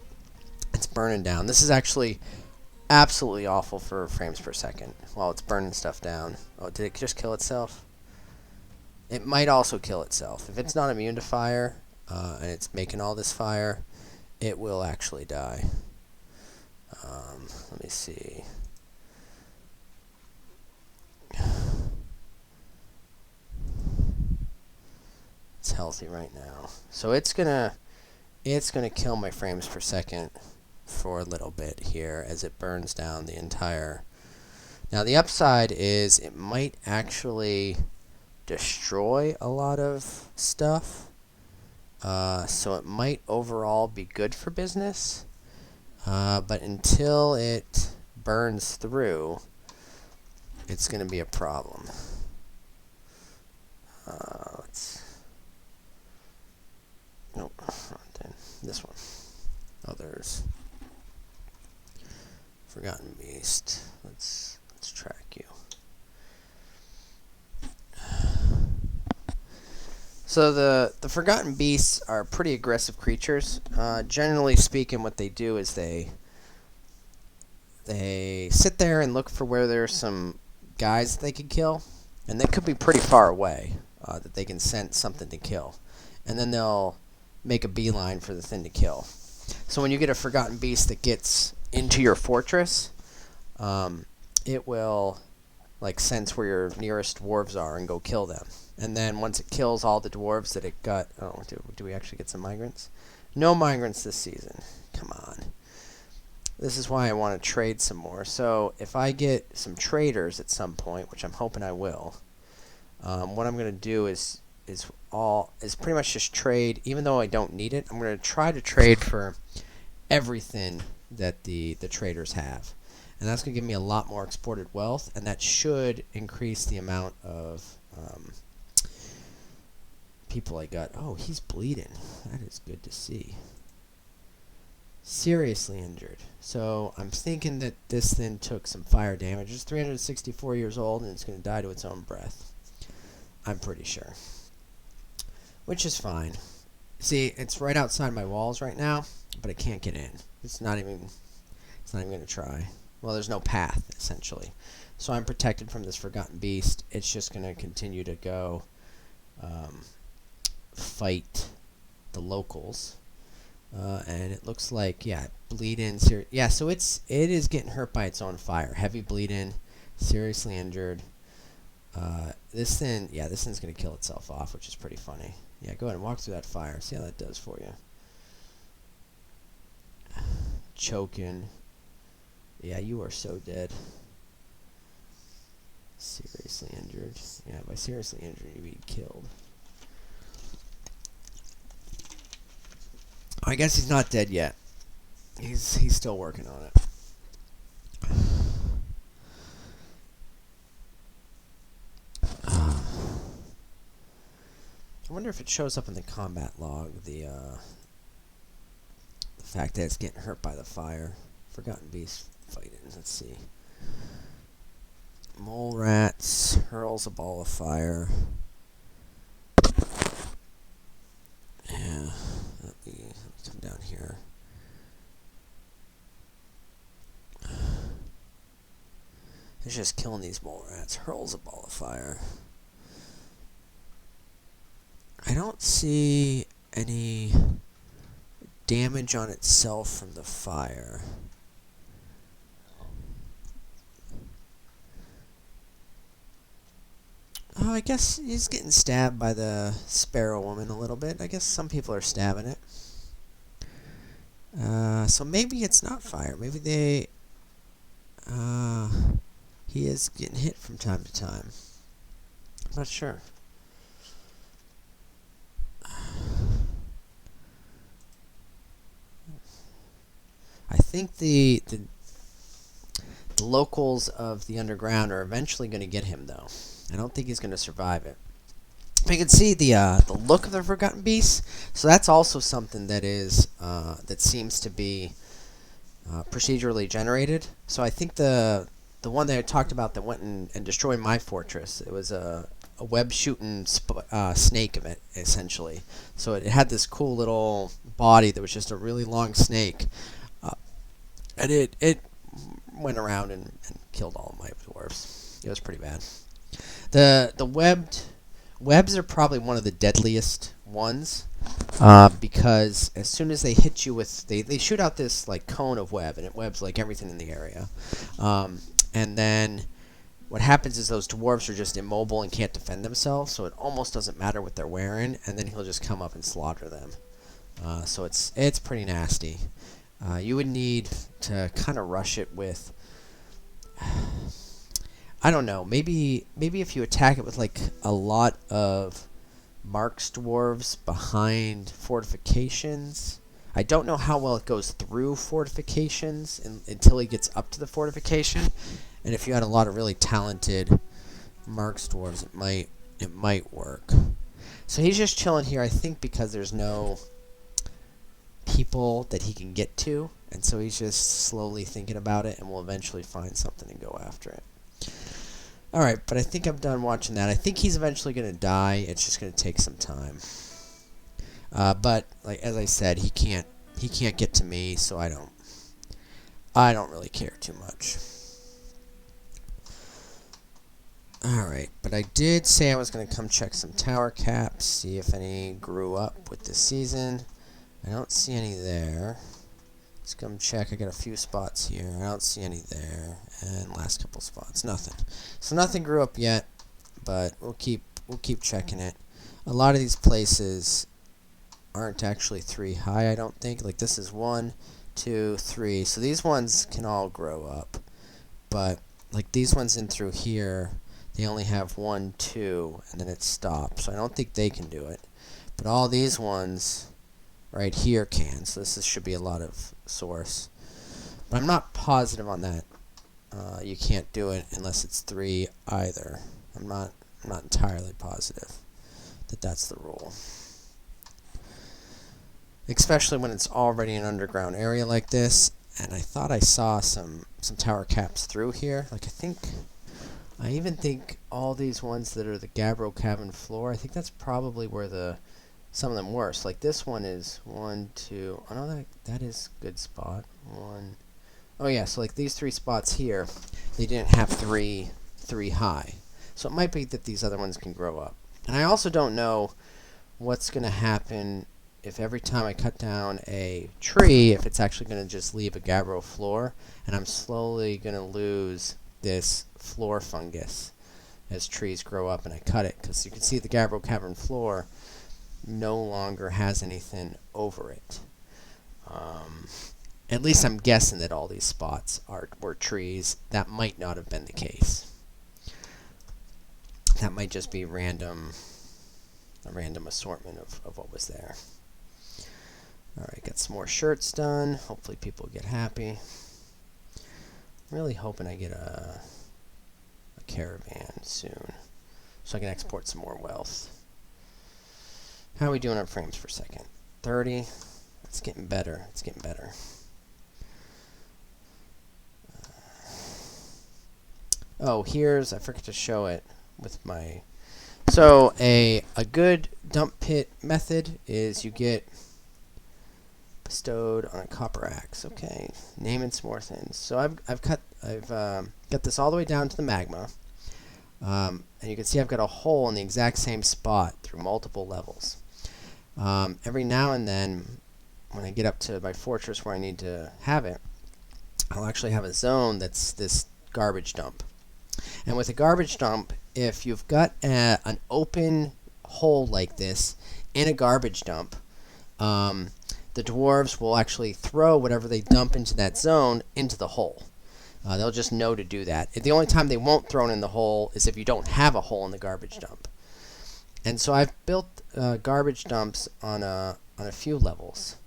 burning down. This is actually absolutely awful for frames per second while it's burning stuff down. Oh, did it just kill itself? It might also kill itself. If it's not immune to fire, and it's making all this fire, it will actually die. Let me see. It's healthy right now. So it's gonna kill my frames per second for a little bit here as it burns down the entire. Now the upside is it might actually destroy a lot of stuff, so it might overall be good for business, but until it burns through, it's going to be a problem. Nope, not then. This one. Oh, there's Forgotten Beast. Let's track you. So the Forgotten Beasts are pretty aggressive creatures. Generally speaking, what they do is they sit there and look for where there's some guys that they can kill, and they could be pretty far away that they can sense something to kill, and then they'll make a beeline for the thing to kill. So when you get a Forgotten Beast that gets into your fortress, it will like sense where your nearest dwarves are and go kill them. And then once it kills all the dwarves that it got, oh, do we actually get some migrants? No migrants this season. Come on. This is why I want to trade some more. So if I get some traders at some point, which I'm hoping I will, what I'm going to do is pretty much just trade, even though I don't need it. I'm going to try to trade for everything that the traders have. And that's going to give me a lot more exported wealth, and that should increase the amount of people I got. Oh, he's bleeding. That is good to see. Seriously injured. So I'm thinking that this thing took some fire damage. It's 364 years old, and it's going to die to its own breath. I'm pretty sure. Which is fine. See, it's right outside my walls right now, but it can't get in. It's not even going to try. Well, there's no path, essentially. So I'm protected from this Forgotten Beast. It's just going to continue to go fight the locals. And it looks like, yeah, bleed in. Yeah, so it is getting hurt by its own fire. Heavy bleed in, seriously injured. This thing's going to kill itself off, which is pretty funny. Yeah, go ahead and walk through that fire. See how that does for you. Choking. Yeah, you are so dead. Seriously injured. Yeah, by seriously injured, you be killed. I guess he's not dead yet. He's still working on it. I wonder if it shows up in the combat log, the fact that it's getting hurt by the fire. Forgotten Beast fighting. Let's see. Mole rats, hurls a ball of fire. Yeah, let me come down here. He's just killing these mole rats. Hurls a ball of fire. I don't see any damage on itself from the fire. Oh, I guess he's getting stabbed by the sparrow woman a little bit. I guess some people are stabbing it. So maybe it's not fire. Maybe they... he is getting hit from time to time. I'm not sure. I think the locals of the underground are eventually going to get him, though. I don't think he's going to survive it. But you can see the look of the Forgotten Beast. So that's also something that is that seems to be procedurally generated. So I think the one that I talked about that went and destroyed my fortress, it was a web shooting snake of it, essentially. So it had this cool little body that was just a really long snake. And it went around and killed all of my dwarves. It was pretty bad. The webs are probably one of the deadliest ones because as soon as they hit you with they shoot out this like cone of web, and it webs like everything in the area. And then what happens is those dwarves are just immobile and can't defend themselves, so it almost doesn't matter what they're wearing, and then he'll just come up and slaughter them. So it's pretty nasty. You would need to kind of rush it with, I don't know, maybe if you attack it with like a lot of marks dwarves behind fortifications. I don't know how well it goes through fortifications until he gets up to the fortification. And if you had a lot of really talented marks dwarves, it might work. So he's just chilling here, I think, because there's no people that he can get to, and so he's just slowly thinking about it, and will eventually find something and go after it. Alright, but I think I'm done watching that. I think he's eventually going to die. It's just going to take some time. But like as I said, he can't get to me, so I don't really care too much. Alright, but I did say I was going to come check some tower caps, see if any grew up with this season. I don't see any there. Let's come check. I got a few spots here. I don't see any there. And last couple spots, nothing. So nothing grew up yet, but we'll keep checking it. A lot of these places aren't actually 3 high, I don't think. Like this is 1, 2, 3. So these ones can all grow up. But like these ones in through here, they only have 1, 2, and then it stops. So I don't think they can do it. But all these ones right here can, so this should be a lot of source. But I'm not positive on that. You can't do it unless it's 3 either. I'm not entirely positive that that's the rule. Especially when it's already an underground area like this, and I thought I saw some tower caps through here. Like I even think all these ones that are the Gabbro cabin floor, I think that's probably where some of them were. So like this one is 1, 2. Oh no, that is a good spot. 1. Oh yeah, so like these 3 spots here, they didn't have 3 high. So it might be that these other ones can grow up. And I also don't know what's going to happen if every time I cut down a tree, if it's actually going to just leave a Gabbro floor, and I'm slowly going to lose this floor fungus as trees grow up and I cut it. Because you can see the Gabbro cavern floor no longer has anything over it. At least I'm guessing that all these spots were trees. That might not have been the case. That might just be a random assortment of what was there. Alright, got some more shirts done. Hopefully people get happy. I'm really hoping I get a caravan soon, so I can export some more wealth. How are we doing on frames per second? 30. It's getting better. It's getting better. Oh, here's, I forgot to show it with my, so a good dump pit method is you get bestowed on a copper axe. Okay, naming some more things. So I've got this all the way down to the magma, and you can see I've got a hole in the exact same spot through multiple levels. Every now and then, when I get up to my fortress where I need to have it, I'll actually have a zone that's this garbage dump. And with a garbage dump, if you've got an open hole like this in a garbage dump, the dwarves will actually throw whatever they dump into that zone into the hole. They'll just know to do that. The only time they won't throw it in the hole is if you don't have a hole in the garbage dump. And so I've built garbage dumps on a few levels.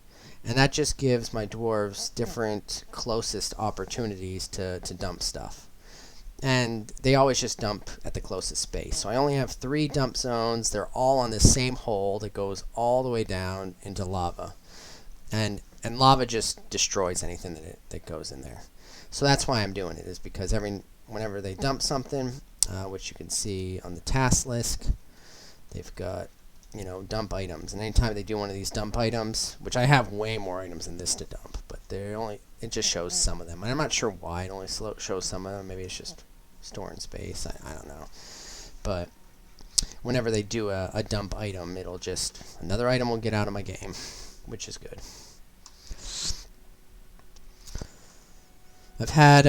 And that just gives my dwarves different closest opportunities to dump stuff. And they always just dump at the closest space. So I only have 3 dump zones. They're all on the same hole that goes all the way down into lava. And lava just destroys anything that goes in there. So that's why I'm doing it, is because whenever they dump something, which you can see on the task list, they've got, dump items. And anytime they do one of these dump items, which I have way more items than this to dump, but it just shows some of them. And I'm not sure why it only shows some of them. Maybe it's just storing space. I don't know. But whenever they do a dump item, another item will get out of my game, which is good. I've had,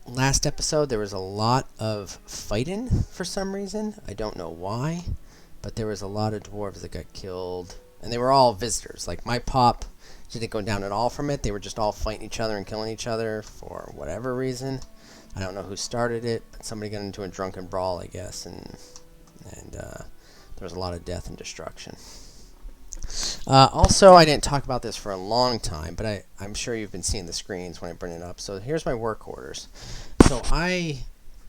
last episode, there was a lot of fighting for some reason. I don't know why, but there was a lot of dwarves that got killed, and they were all visitors. Like, my pop didn't go down at all from it. They were just all fighting each other and killing each other for whatever reason. I don't know who started it, but somebody got into a drunken brawl, I guess, and there was a lot of death and destruction. Also, I didn't talk about this for a long time, but I'm sure you've been seeing the screens when I bring it up. So here's my work orders. So I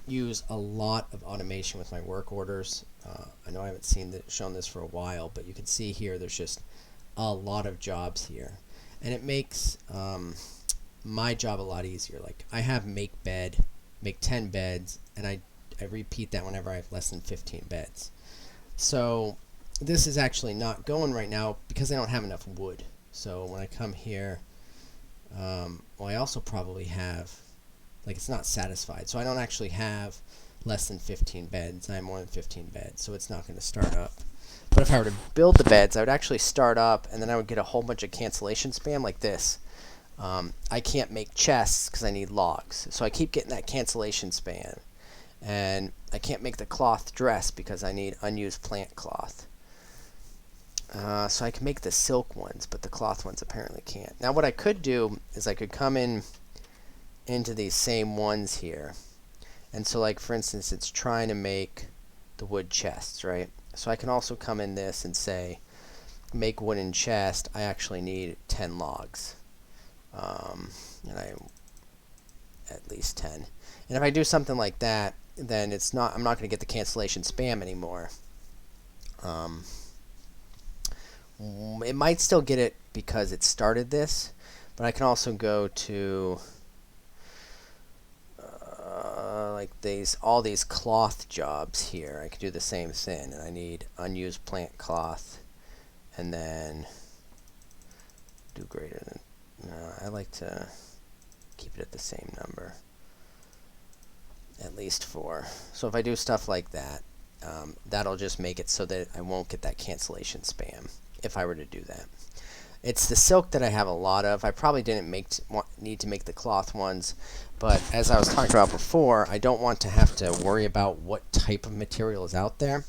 use a lot of automation with my work orders. I know I haven't shown this for a while, but you can see here there's just a lot of jobs here. And it makes my job a lot easier. Like, I have make 10 beds, and I repeat that whenever I have less than 15 beds. So this is actually not going right now because I don't have enough wood. So when I come here, I also probably have, it's not satisfied. So I don't actually have less than 15 beds. I have more than 15 beds, so it's not going to start up. But if I were to build the beds, I would actually start up, and then I would get a whole bunch of cancellation spam like this. I can't make chests because I need logs. So I keep getting that cancellation spam. And I can't make the cloth dress because I need unused plant cloth. So I can make the silk ones, but the cloth ones apparently can't. Now what I could do is I could come into these same ones here. And so, like, for instance, it's trying to make the wood chests, right? So I can also come in this and say, make wooden chest. I actually need 10 logs. And at least 10. And if I do something like that, then I'm not going to get the cancellation spam anymore. It might still get it because it started this, but I can also go to all these cloth jobs here. I could do the same thing, and I need unused plant cloth, and then do greater than. No, I like to keep it at the same number, at least 4. So if I do stuff like that, that'll just make it so that I won't get that cancellation spam if I were to do that. It's the silk that I have a lot of. I probably didn't need to make the cloth ones, but as I was talking about before, I don't want to have to worry about what type of material is out there.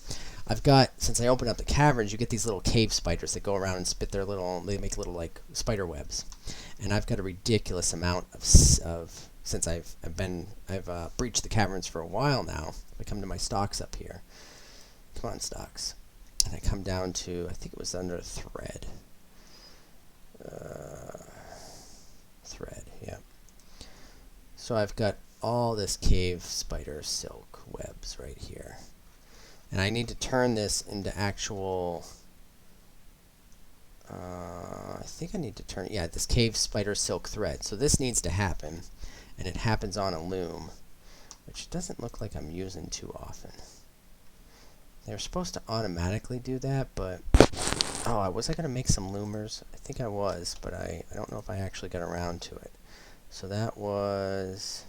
Since I opened up the caverns, you get these little cave spiders that go around and they make little like spider webs. And I've got a ridiculous amount of since I've breached the caverns for a while now. I come to my stocks up here. Come on, stocks. And I come down to, I think it was under a thread. Thread, yeah. So I've got all this cave spider silk webs right here. And I need to turn this into actual, I think I need to turn, this cave spider silk thread. So this needs to happen, and it happens on a loom. which doesn't look like I'm using too often. They're supposed to automatically do that, but was I going to make some loomers? I think I was, but I don't know if I actually got around to it. So that was...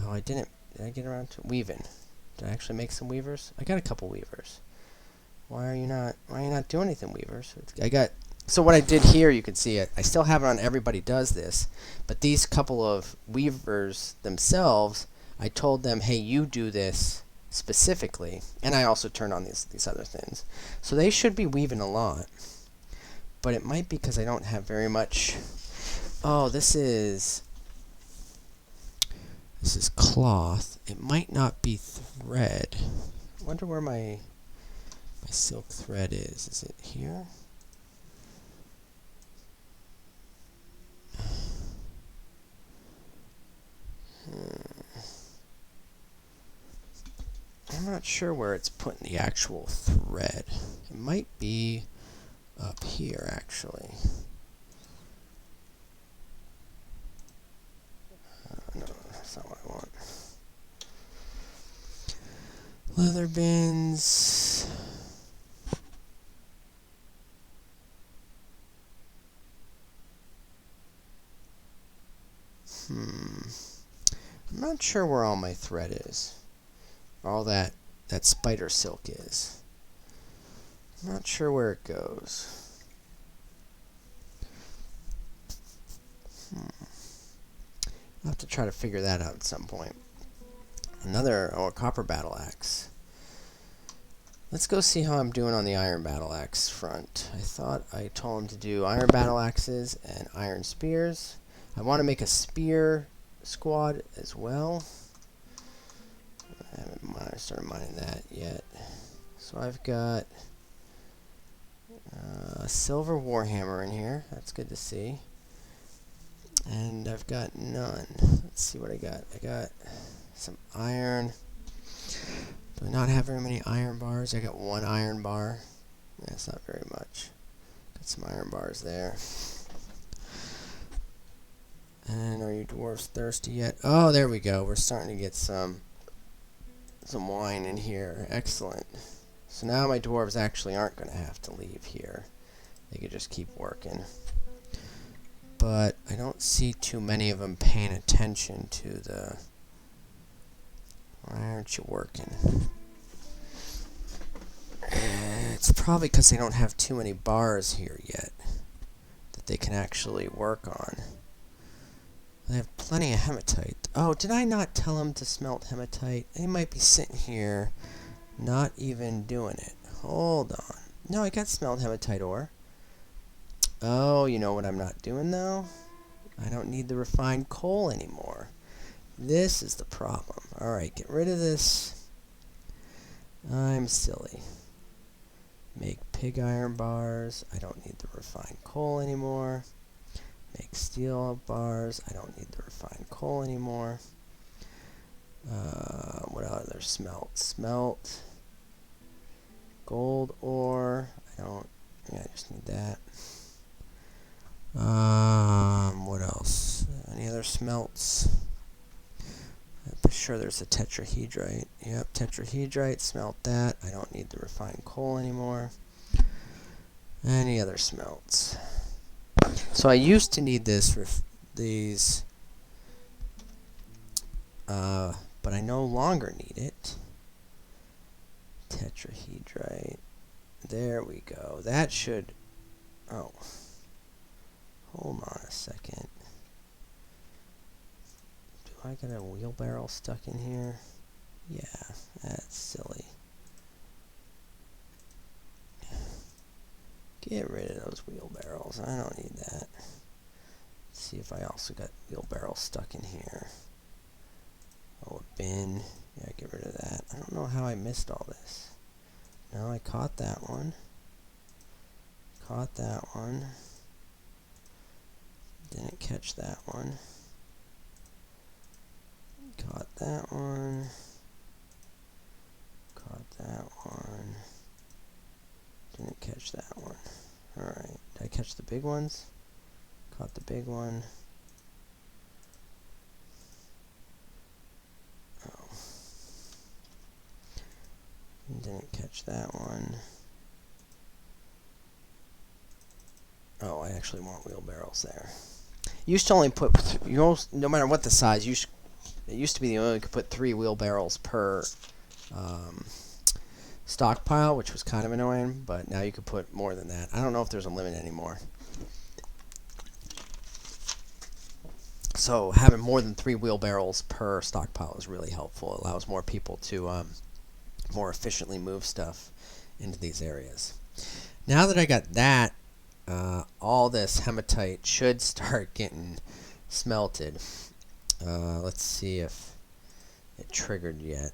I didn't. Did I get around to weaving? Did I actually make some weavers? I got a couple weavers. Why are you not doing anything, weavers? So what I did here, you can see it. I still have it on Everybody Does This, but these couple of weavers themselves, I told them, hey, you do this specifically, and I also turned on these other things. So they should be weaving a lot, but it might be because I don't have very much. Oh, this is cloth. It might not be thread. I wonder where my silk thread is. Is it here? I'm not sure where it's putting the actual thread. It might be up here, actually. No, that's not what I want. Leather bins. I'm not sure where all my thread is. All that spider silk is. I'm not sure where it goes. I'll have to try to figure that out at some point. A copper battle axe. Let's go see how I'm doing on the iron battle axe front. I thought I told him to do iron battle axes and iron spears. I want to make a spear squad as well. I haven't started mining that yet. So I've got a silver warhammer in here. That's good to see. And I've got none. Let's see what I got. I got some iron. Do I not have very many iron bars? I got one iron bar. That's not very much. Got some iron bars there. And are you dwarves thirsty yet? Oh, there we go. We're starting to get some wine in here. Excellent. So now my dwarves actually aren't going to have to leave here. They could just keep working. But I don't see too many of them paying attention to the... Why aren't you working? It's probably because they don't have too many bars here yet that they can actually work on. They have plenty of hematite. Oh, did I not tell them to smelt hematite? They might be sitting here not even doing it. Hold on. No, I got smelt hematite ore. Oh, you know what I'm not doing though? I don't need the refined coal anymore. This is the problem. Alright, get rid of this. I'm silly. Make pig iron bars. I don't need the refined coal anymore. Make steel bars. I don't need the refined coal anymore. What other smelt? Smelt. Gold ore. I just need that. What else? Any other smelts? I'm sure there's a tetrahedrite. Yep, tetrahedrite. Smelt that. I don't need the refined coal anymore. Any other smelts? So I used to need this for these, but I no longer need it. Tetrahedrite. There we go. That should... Oh. Hold on a second. Do I got a wheelbarrow stuck in here? Yeah, that's silly. Get rid of those wheelbarrows. I don't need that. Let's see if I also got wheelbarrows stuck in here. Oh, a bin. Yeah, get rid of that. I don't know how I missed all this. No, I caught that one. Caught that one. Didn't catch that one. Caught that one. Caught that one. Didn't catch that one. Alright. Did I catch the big ones? Caught the big one. Didn't catch that one. Oh, I actually want wheelbarrows there. Used to only put, no matter what the size, it used to be you only could put 3 wheelbarrows per stockpile, which was kind of annoying, but now you could put more than that. I don't know if there's a limit anymore. So having more than 3 wheelbarrows per stockpile is really helpful. It allows more people to more efficiently move stuff into these areas. Now that I got that, all this hematite should start getting smelted. Let's see if it triggered yet.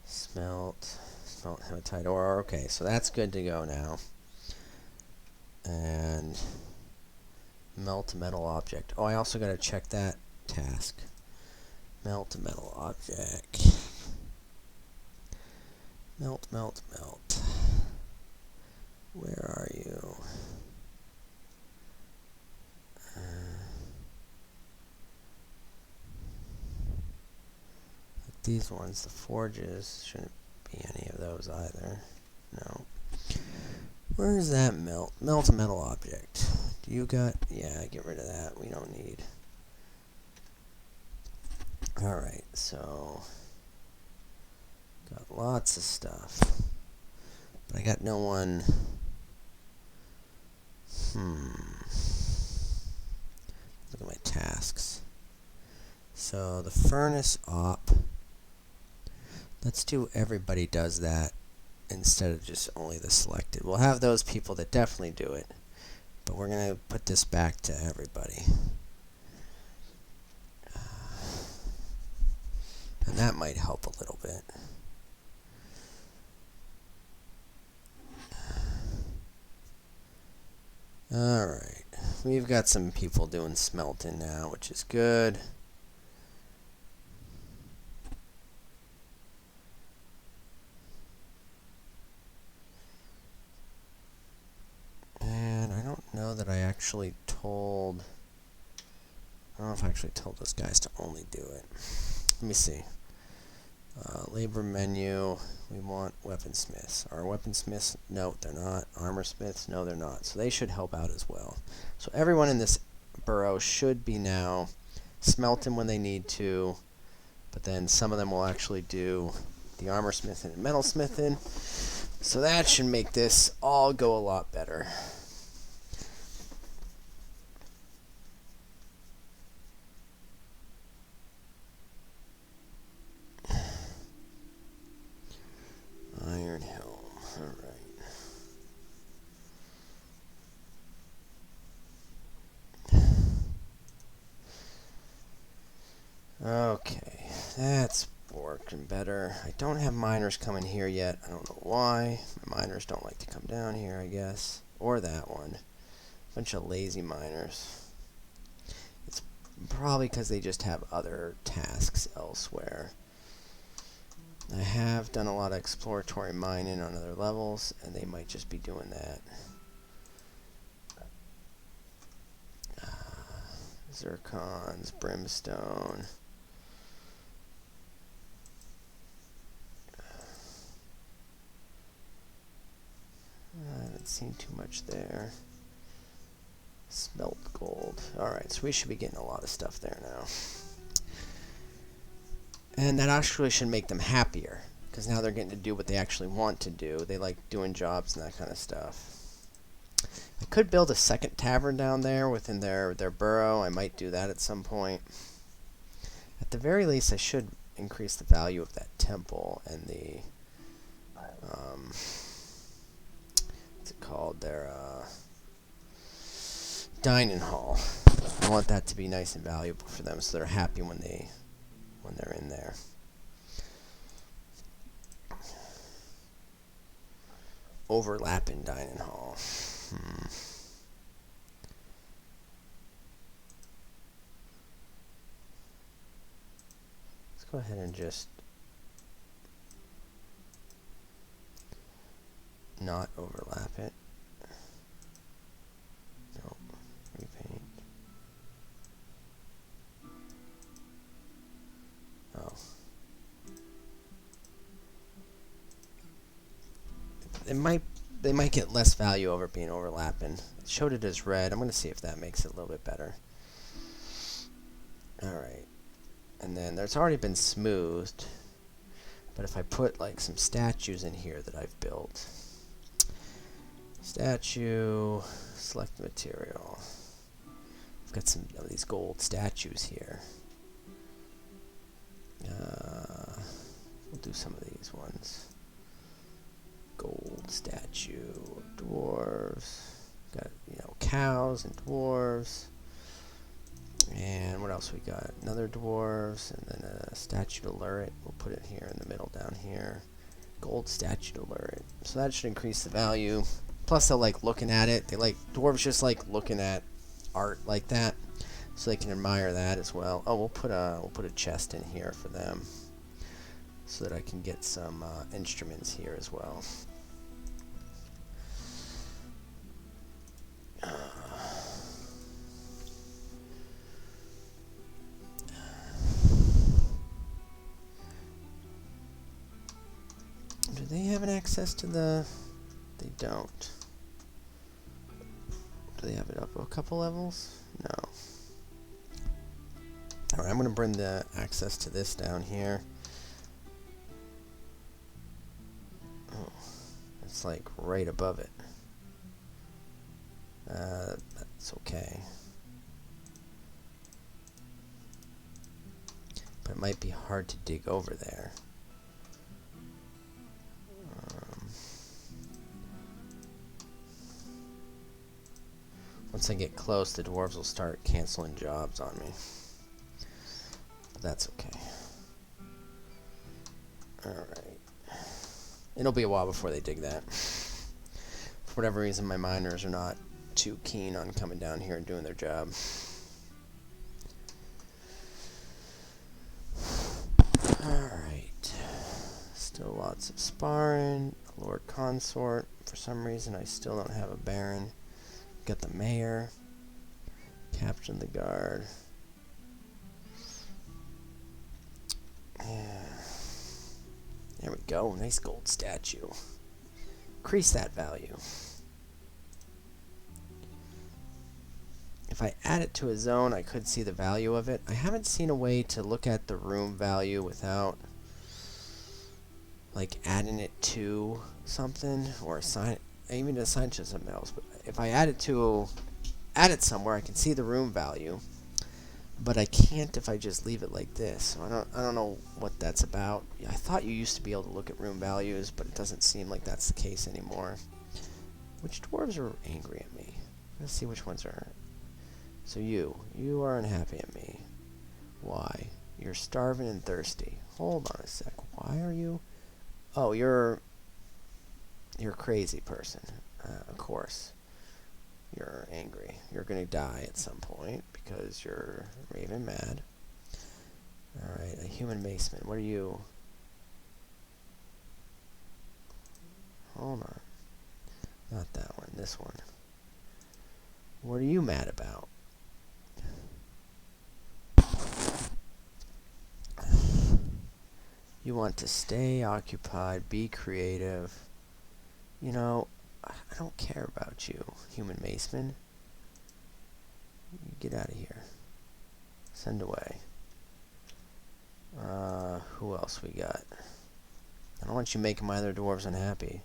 Smelt hematite ore. Okay, so that's good to go now. And melt metal object. Oh, I also got to check that task. Melt metal object. Melt, melt, melt. Where are you? Like these ones, the forges, shouldn't be any of those either. No. Where's that melt? Melt a metal object. Do you got... Yeah, get rid of that. We don't need... Alright, so... Got lots of stuff. But I got no one... Look at my tasks. So, the furnace op... Let's do everybody does that instead of just only the selected. We'll have those people that definitely do it. But we're going to put this back to everybody. And that might help a little bit. Alright. We've got some people doing smelting now, which is good. And I don't know that I actually told... I don't know if I actually told those guys to only do it. Let me see. Labor menu, we want weaponsmiths. Are weaponsmiths? No, they're not. Armorsmiths? No, they're not. So they should help out as well. So everyone in this borough should be now smelting when they need to, but then some of them will actually do the armorsmithing and metalsmithing. So that should make this all go a lot better. Iron helm. Alright. Okay. That's working better. I don't have miners coming here yet. I don't know why. My miners don't like to come down here, I guess. Or that one. Bunch of lazy miners. It's probably because they just have other tasks elsewhere. I have done a lot of exploratory mining on other levels, and they might just be doing that. Zircons, brimstone. I haven't seen too much there. Smelt gold. Alright, so we should be getting a lot of stuff there now. And that actually should make them happier, because now they're getting to do what they actually want to do. They like doing jobs and that kind of stuff. I could build a second tavern down there within their borough. I might do that at some point. At the very least, I should increase the value of that temple and the... what's it called? Their dining hall. I want that to be nice and valuable for them, so they're happy when they're in there. Overlapping dining hall. Let's go ahead and just not overlap it. Nope. Repaint. Oh. they might get less value over being overlapping. It showed it as red. I'm going to see if that makes it a little bit better. Alright. And then there's already been smoothed. But if I put like some statues in here that I've built. Statue, select material. I've got some of these gold statues here. We'll do some of these ones. Gold statue, dwarves. Got, you know, cows and dwarves. And what else we got? Another dwarves, and then a statue to lure it. We'll put it here in the middle down here. Gold statue to lure it. So that should increase the value. Plus they'll like looking at it. They like, dwarves just like looking at art like that. So they can admire that as well. Oh, we'll put a chest in here for them. So that I can get some instruments here as well. Do they have an access to the... They don't. Do they have it up a couple levels? No. Alright, I'm going to bring the access to this down here. Oh, it's like right above it. That's okay. But it might be hard to dig over there. Once I get close, the dwarves will start canceling jobs on me. But that's okay. Alright. It'll be a while before they dig that. For whatever reason, my miners are not too keen on coming down here and doing their job. Alright. Still lots of sparring. Lord Consort. For some reason, I still don't have a Baron. Got the mayor. Captain the guard. Yeah. There we go. Nice gold statue. Increase that value. If I add it to a zone, I could see the value of it. I haven't seen a way to look at the room value without like adding it to something or assign it. Even assign it to something else. But if I add it somewhere, I can see the room value. But I can't if I just leave it like this. So I don't know what that's about. I thought you used to be able to look at room values, but it doesn't seem like that's the case anymore. Which dwarves are angry at me? Let's see which ones are. So you are unhappy at me. Why? You're starving and thirsty. Hold on a sec. Why are you? Oh, you're a crazy person. Of course. You're angry. You're gonna die at some point because you're raving mad. Alright, a human maceman. What are you? Hold on. Not that one. This one. What are you mad about? You want to stay occupied, be creative. You know, I don't care about you, human maceman. Get out of here. Send away. Who else we got? I don't want you making my other dwarves unhappy.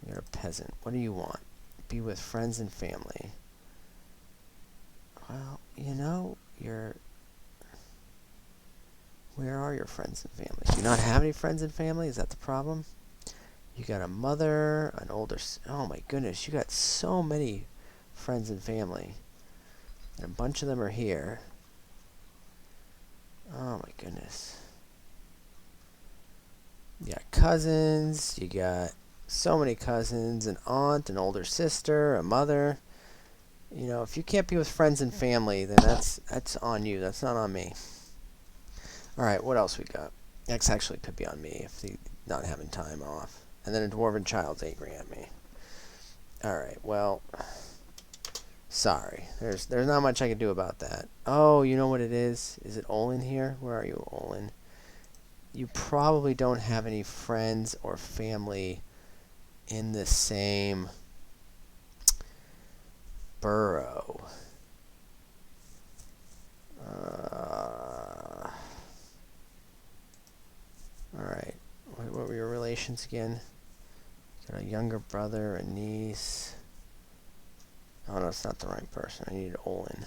You're a peasant. What do you want? Be with friends and family. Well, you know, where are your friends and family? Do you not have any friends and family? Is that the problem? You got a mother, an older... Oh my goodness, you got so many friends and family. And a bunch of them are here. Oh my goodness. You got cousins, you got so many cousins, an aunt, an older sister, a mother. You know, if you can't be with friends and family, then that's on you. That's not on me. Alright, what else we got? X actually could be on me if he's not having time off. And then a dwarven child's angry at me. Alright, well... Sorry. There's not much I can do about that. Oh, you know what it is? Is it Olin here? Where are you, Olin? You probably don't have any friends or family in the same burrow. Alright. What were your relations again? Got a younger brother, a niece. Oh no, it's not the right person. I needed Olin.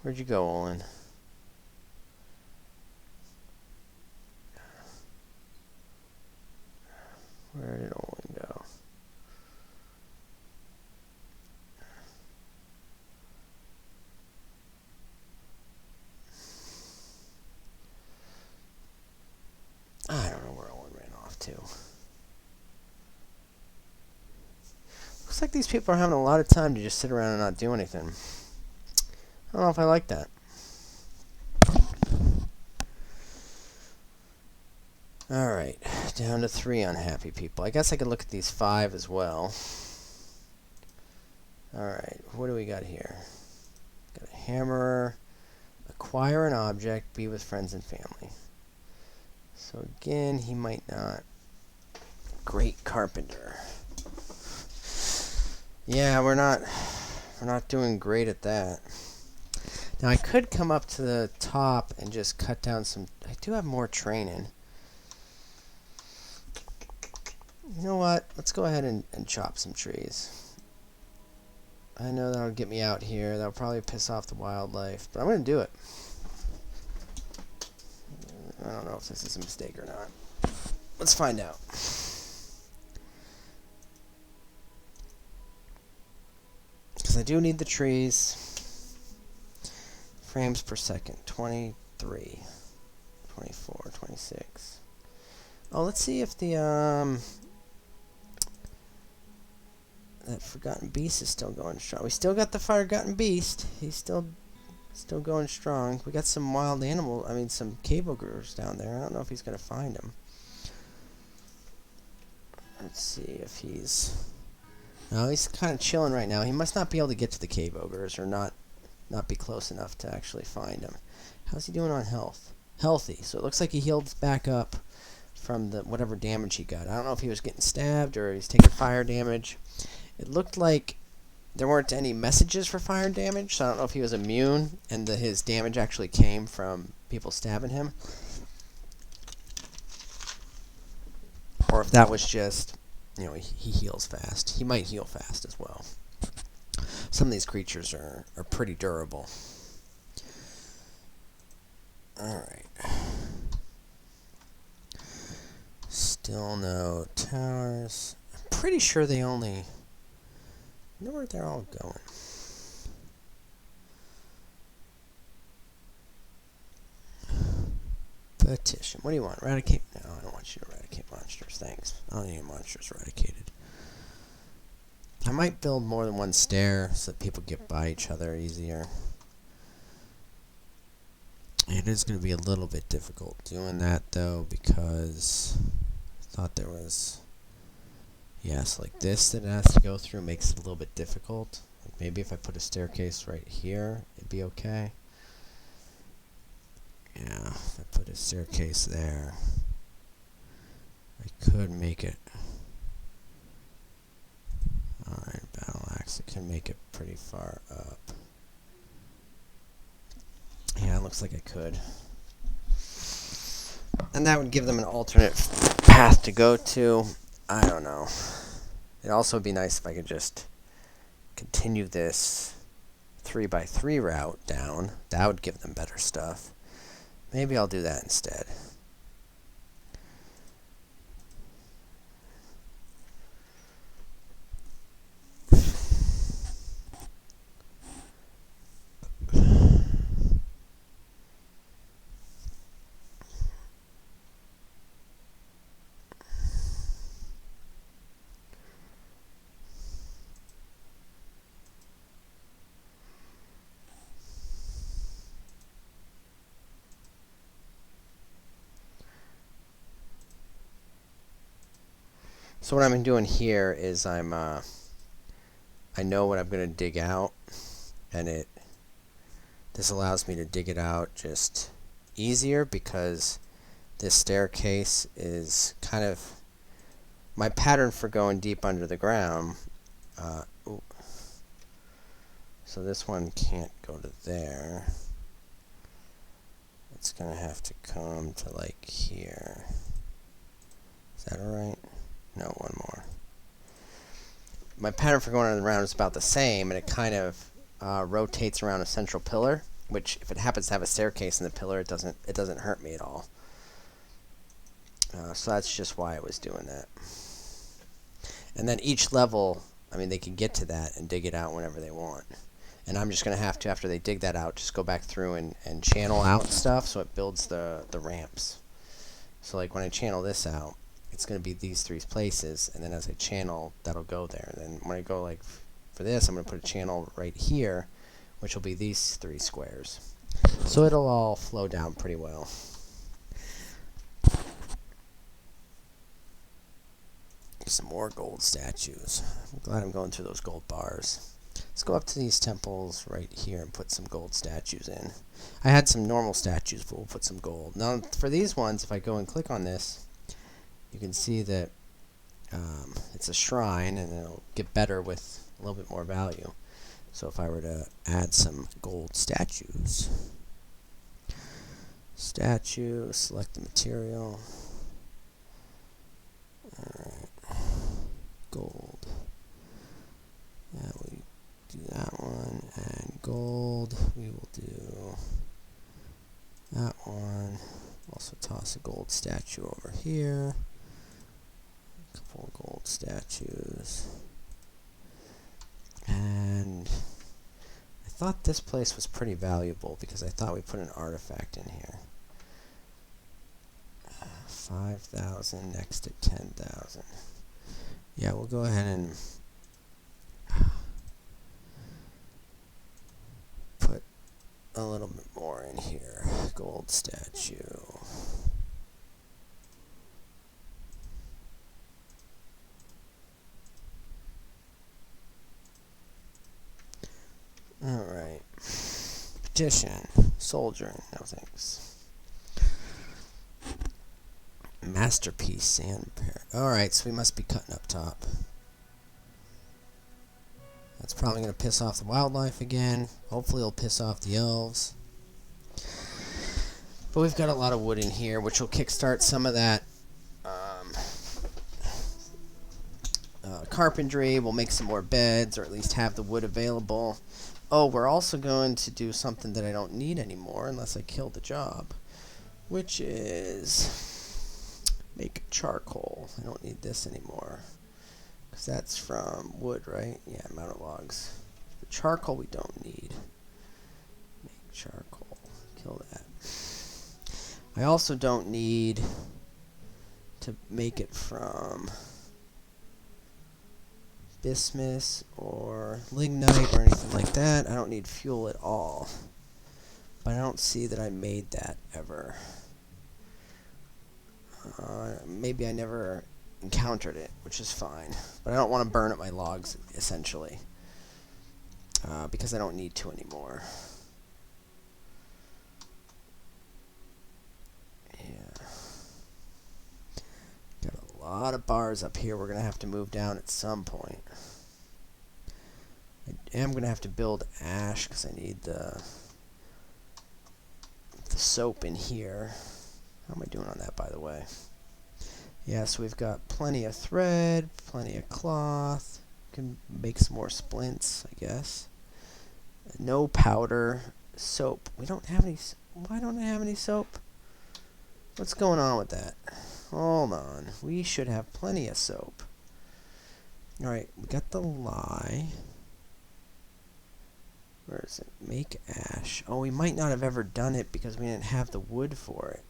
Where'd you go, Olin? Where did Olin go? I don't know where Olin ran off to. Looks like these people are having a lot of time to just sit around and not do anything. I don't know if I like that. Alright, down to 3 unhappy people. I guess I could look at these 5 as well. Alright, what do we got here? Got a hammerer, acquire an object, be with friends and family. So again, he might not. Great carpenter. Yeah, we're not doing great at that. Now I could come up to the top and just cut down some. I do have more training. You know what? Let's go ahead and chop some trees. I know that'll get me out here. That'll probably piss off the wildlife, but I'm going to do it. I don't know if this is a mistake or not. Let's find out. Because I do need the trees. Frames per second. 23. 24. 26. Oh, let's see if the, that Forgotten Beast is still going strong. We still got the Forgotten Beast. He's still going strong. We got some wild animal. I mean, some cave ogres down there. I don't know if he's going to find them. Let's see if he's... No, he's kind of chilling right now. He must not be able to get to the cave ogres, or not be close enough to actually find them. How's he doing on health? Healthy. So it looks like he healed back up from the whatever damage he got. I don't know if he was getting stabbed or he's taking fire damage. It looked like there weren't any messages for fire damage, so I don't know if he was immune and his damage actually came from people stabbing him. Or if that was just, you know, he heals fast. He might heal fast as well. Some of these creatures are pretty durable. Alright. Still no towers. I'm pretty sure they only... I wonder where they're all going. Petition. What do you want? Eradicate? No, I don't want you to eradicate monsters. Thanks. I don't need monsters eradicated. I might build more than one stair so that people get by each other easier. It is going to be a little bit difficult doing that, though, because I thought there was... Yes, like this that it has to go through makes it a little bit difficult. Like maybe if I put a staircase right here, it'd be okay. Yeah, if I put a staircase there, I could make it... Alright, battle axe, it can make it pretty far up. Yeah, it looks like I could. And that would give them an alternate path to go to. I don't know. It'd also be nice if I could just continue this 3x3 route down. That would give them better stuff. Maybe I'll do that instead. So what I'm doing here is I know what I'm going to dig out, and this allows me to dig it out just easier because this staircase is kind of my pattern for going deep under the ground, so this one can't go to there. It's going to have to come to like here. Is that alright? No, one more. My pattern for going around is about the same, and it kind of rotates around a central pillar, which if it happens to have a staircase in the pillar, it doesn't hurt me at all. So that's just why I was doing that. And then each level, I mean, they can get to that and dig it out whenever they want. And I'm just going to have to, after they dig that out, just go back through and channel out stuff so it builds the ramps. So like when I channel this out, it's going to be these 3 places, and then as I channel, that'll go there. And then when I go like for this, I'm going to put a channel right here, which will be these 3 squares. So it'll all flow down pretty well. Some more gold statues. I'm glad I'm going through those gold bars. Let's go up to these temples right here and put some gold statues in. I had some normal statues, but we'll put some gold. Now, for these ones, if I go and click on this, you can see that it's a shrine, and it'll get better with a little bit more value. So if I were to add some gold statues, select the material. Alright, gold. Yeah, we do that one, and gold, we will do that one. Also toss a gold statue over here. A couple of gold statues. And I thought this place was pretty valuable because I thought we put an artifact in here. 5,000 next to 10,000. Yeah, we'll go ahead and put a little bit more in here. Gold statue. Alright. Petition. Soldier. No thanks. Masterpiece. Sand repair. Alright, so we must be cutting up top. That's probably going to piss off the wildlife again. Hopefully it'll piss off the elves. But we've got a lot of wood in here, which will kickstart some of that carpentry. We'll make some more beds, or at least have the wood available. Oh, we're also going to do something that I don't need anymore unless I kill the job, which is make charcoal. I don't need this anymore because that's from wood, right? Yeah, amount of logs. The charcoal we don't need. Make charcoal. Kill that. I also don't need to make it from bismuth or lignite or anything like that. I don't need fuel at all. But I don't see that I made that ever. Maybe I never encountered it, which is fine. But I don't want to burn up my logs, essentially. Because I don't need to anymore. Yeah. Got a lot of bars up here we're going to have to move down at some point. I am going to have to build ash because I need the soap in here. How am I doing on that, by the way? Yeah, so we've got plenty of thread, plenty of cloth. Can make some more splints, I guess. No powder. Soap. We don't have any. Why don't I have any soap? What's going on with that? Hold on. We should have plenty of soap. Alright, we got the lye. Where is it? Make ash. Oh, we might not have ever done it because we didn't have the wood for it.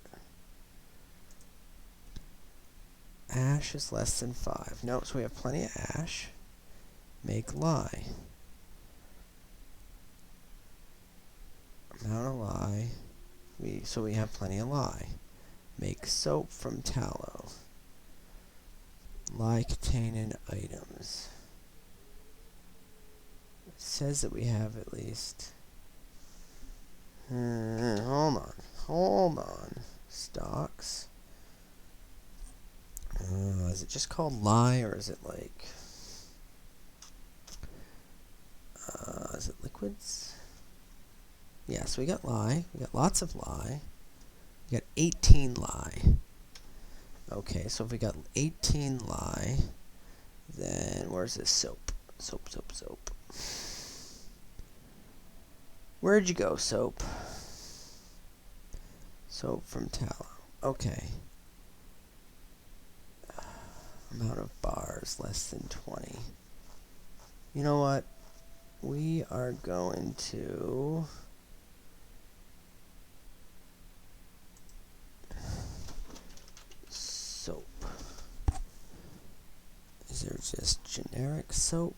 Ash is less than 5. Nope, so we have plenty of ash. Make lye. Amount of lye. So we have plenty of lye. Make soap from tallow. Lye containing items. It says that we have at least... hold on. Hold on. Stocks. Is it just called lye, or is it like... is it liquids? Yeah, so we got lye. We got lots of lye. We got 18 lye. Okay, so if we got 18 lye, then where's this soap? Soap, soap, soap. Where'd you go, soap? Soap from tallow. Okay. Amount of bars, less than 20. You know what? We are going to... soap. Is there just generic soap?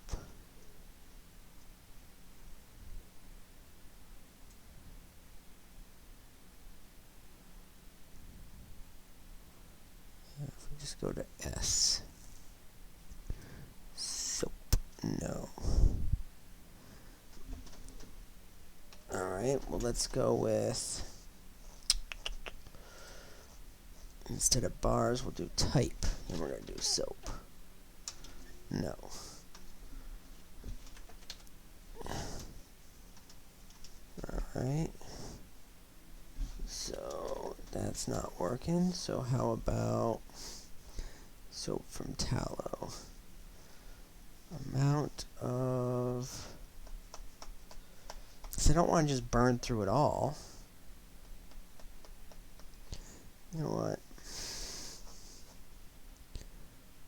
If we just go to S. Soap. No. Alright, well let's go with... instead of bars, we'll do type. And we're going to do soap. No. Alright. So, that's not working. So how about soap from tallow? Amount of... because I don't want to just burn through it all. You know what?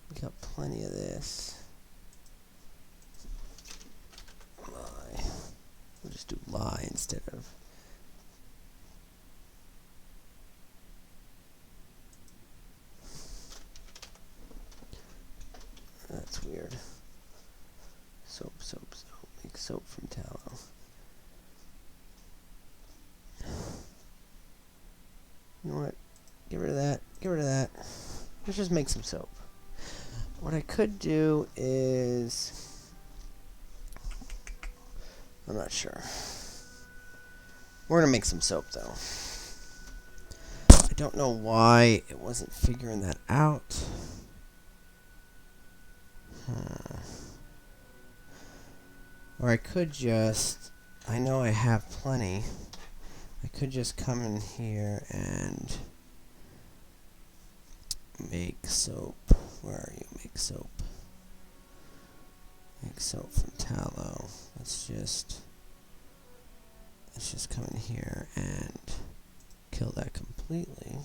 We got plenty of this. Lye. We'll just do lye instead of... that's weird. Soap, soap, soap. Make soap from tallow. You know what? Get rid of that. Get rid of that. Let's just make some soap. What I could do is... I'm not sure. We're going to make some soap, though. I don't know why it wasn't figuring that out. Or I could just... I know I have plenty. I could just come in here and make soap. Where are you? Make soap. Make soap from tallow. Let's just come in here and kill that completely.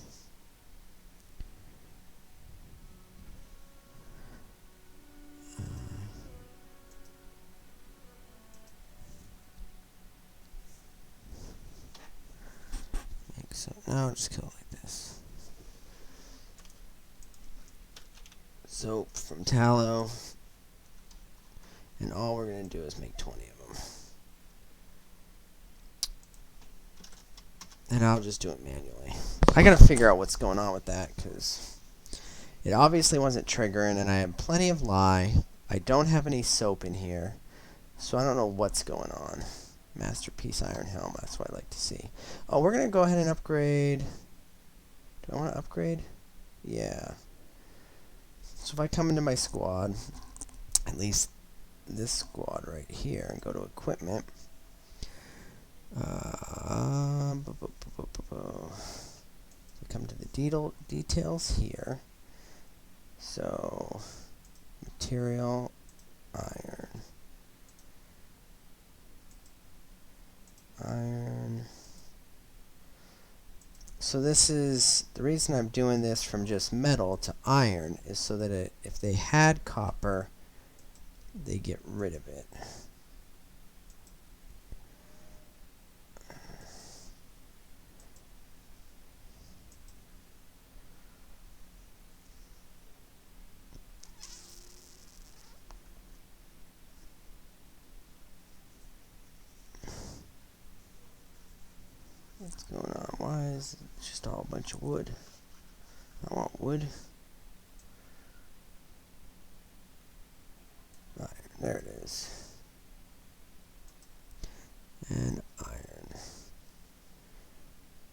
So now just kill it like this. Soap from tallow. And all we're going to do is make 20 of them. And I'll just do it manually. I got to figure out what's going on with that, because it obviously wasn't triggering, and I have plenty of lye. I don't have any soap in here, so I don't know what's going on. Masterpiece Iron Helm, that's what I like to see. Oh, we're going to go ahead and upgrade. Do I want to upgrade? Yeah. So if I come into my squad, at least this squad right here, and go to equipment. We come to the details here. So, material, iron. So this is, the reason I'm doing this from just metal to iron is so that if they had copper, they get rid of it. What's going on? Why is it just all a bunch of wood? I want wood. Iron. There it is. And iron.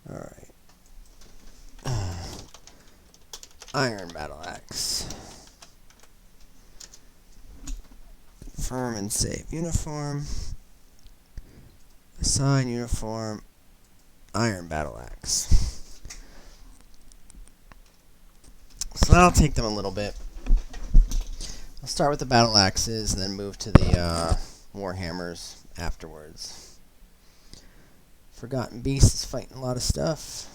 Alright. Iron battle axe. confirm and save. Uniform. Assign uniform. Iron battle axe. So that'll take them a little bit. I'll start with the battle axes and then move to the warhammers afterwards. Forgotten Beast is fighting a lot of stuff.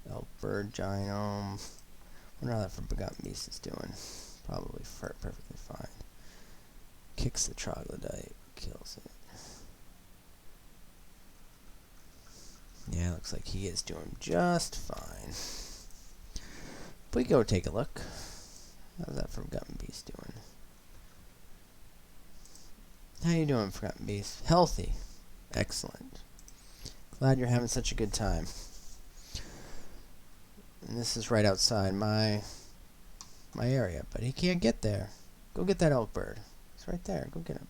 Elk Bird, Giant Gnome. Wonder how that Forgotten Beast is doing. Probably perfectly fine. Kicks the troglodyte, kills it. Yeah, looks like he is doing just fine. If we go take a look. How's that Forgotten Beast doing? How you doing, Forgotten Beast? Healthy. Excellent. Glad you're having such a good time. And this is right outside my area, but he can't get there. Go get that elk bird. It's right there. Go get him.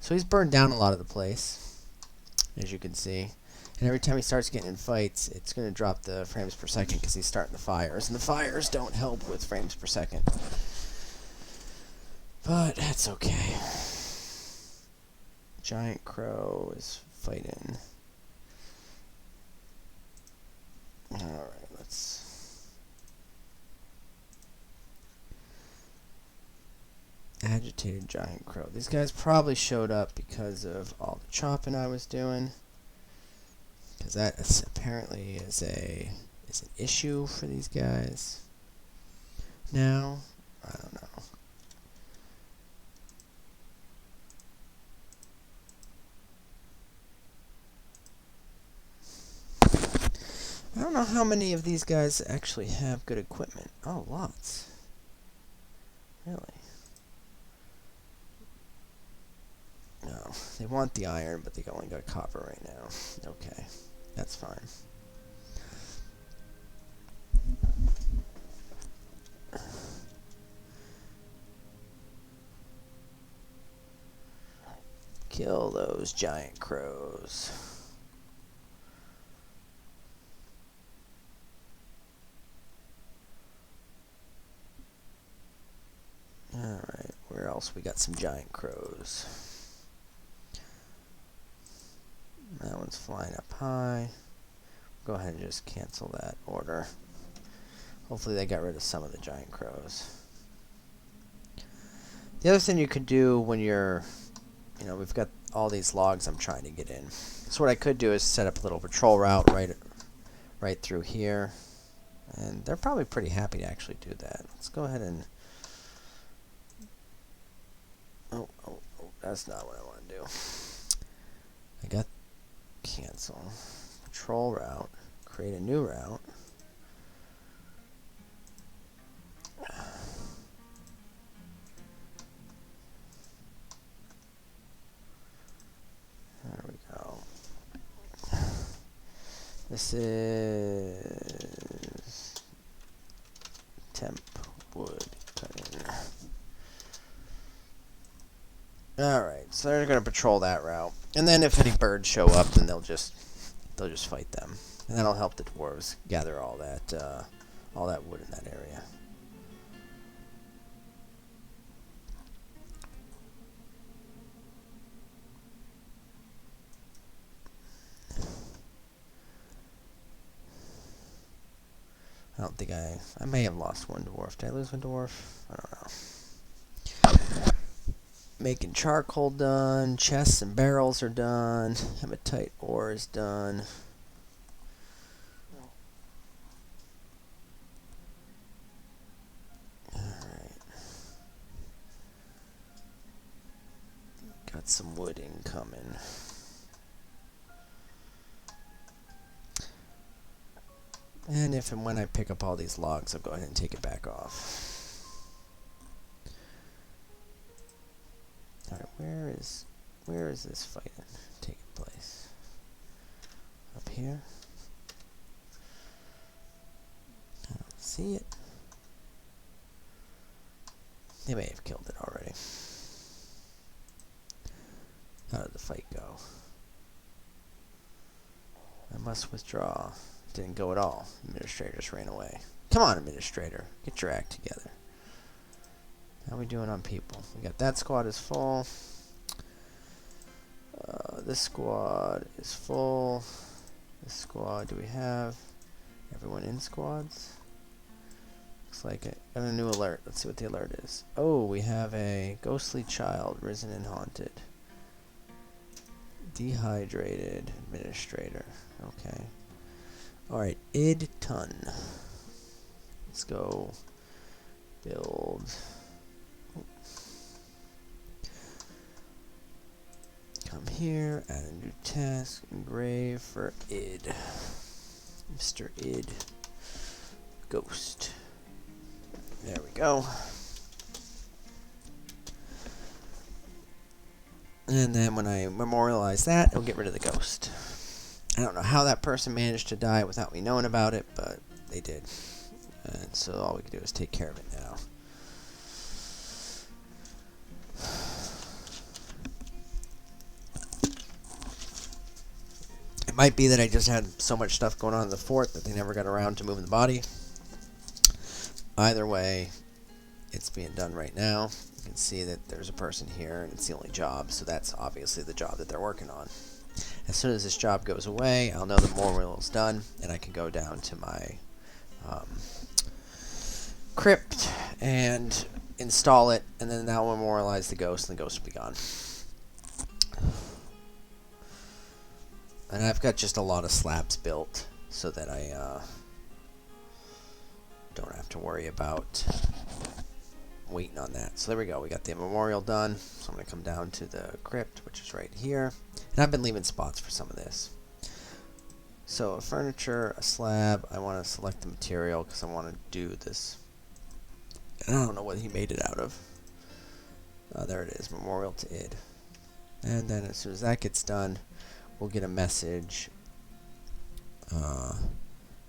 So he's burned down a lot of the place, as you can see. And every time he starts getting in fights, it's going to drop the frames per second because he's starting the fires. And the fires don't help with frames per second. But that's okay. Giant Crow is fighting. Alright, let's... Agitated Giant Crow. These guys probably showed up because of all the chopping I was doing. Because that is apparently is an issue for these guys. Now, I don't know. I don't know how many of these guys actually have good equipment. Oh, lots. Really? No, they want the iron, but they only got copper right now. Okay, that's fine. Kill those giant crows. Alright, where else we got some giant crows? That one's flying up high. Go ahead and just cancel that order. Hopefully they got rid of some of the giant crows. The other thing you could do when you're, we've got all these logs I'm trying to get in. So what I could do is set up a little patrol route right through here. And they're probably pretty happy to actually do that. Let's go ahead and... Oh, that's not what I want to do. I got cancel. Patrol route. Create a new route. There we go. This is temp wood cutting. Alright, so they're gonna patrol that route. And then if any birds show up, then they'll just fight them. And that'll help the dwarves gather all that wood in that area. I don't think I may have lost one dwarf. Did I lose one dwarf? I don't know. Making charcoal done. Chests and barrels are done. Hematite ore is done. Alright. Got some wood incoming. And if and when I pick up all these logs, I'll go ahead and take it back off. Alright, where is this fight taking place? Up here? I don't see it. They may have killed it already. How did the fight go? I must withdraw. Didn't go at all. Administrator just ran away. Come on, Administrator. Get your act together. How we doing on people? We got that squad is full. This squad is full. This squad, do we have everyone in squads? Looks like it. Got a new alert. Let's see what the alert is. Oh, we have a ghostly child risen and haunted. Dehydrated administrator. Okay. Alright, id ton. Let's go build. Come here, add a new task, engrave for id. Mr. Id. Ghost. There we go. And then when I memorialize that, it'll get rid of the ghost. I don't know how that person managed to die without me knowing about it, but they did. And so all we can do is take care of it now. It might be that I just had so much stuff going on in the fort that they never got around to moving the body. Either way, it's being done right now. You can see that there's a person here, and it's the only job, so that's obviously the job that they're working on. As soon as this job goes away, I'll know the memorial is done, and I can go down to my crypt and install it, and then that will memorialize the ghost, and the ghost will be gone. And I've got just a lot of slabs built so that I don't have to worry about waiting on that. So there we go. We got the memorial done. So I'm going to come down to the crypt, which is right here. And I've been leaving spots for some of this. So a furniture, a slab. I want to select the material because I want to do this. I don't know what he made it out of. There it is. Memorial to id. And then as soon as that gets done, we'll get a message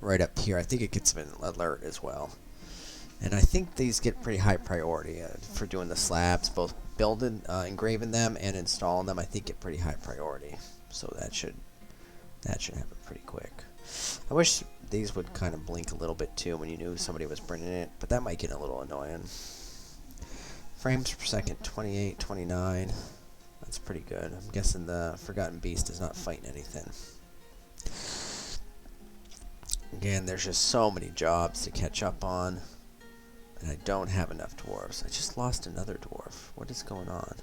right up here. I think it gets an alert as well. And I think these get pretty high priority for doing the slabs, both building, engraving them, and installing them. I think get pretty high priority, so that should happen pretty quick. I wish these would kind of blink a little bit too when you knew somebody was bringing it, but that might get a little annoying. Frames per second, 28, 29. That's pretty good. I'm guessing the Forgotten Beast is not fighting anything. Again, there's just so many jobs to catch up on. And I don't have enough dwarves. I just lost another dwarf. What is going on?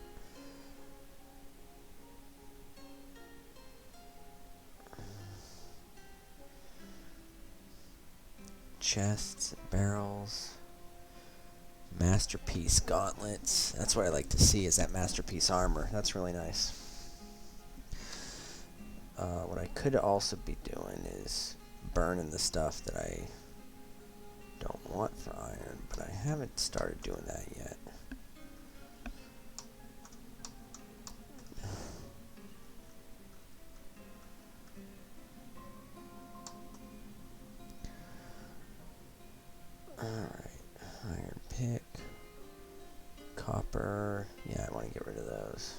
Chests, barrels, masterpiece gauntlets. That's what I like to see, is that masterpiece armor. That's really nice. What I could also be doing is burning the stuff that I don't want for iron, but I haven't started doing that yet. Alright, iron pick, copper. Yeah, I want to get rid of those.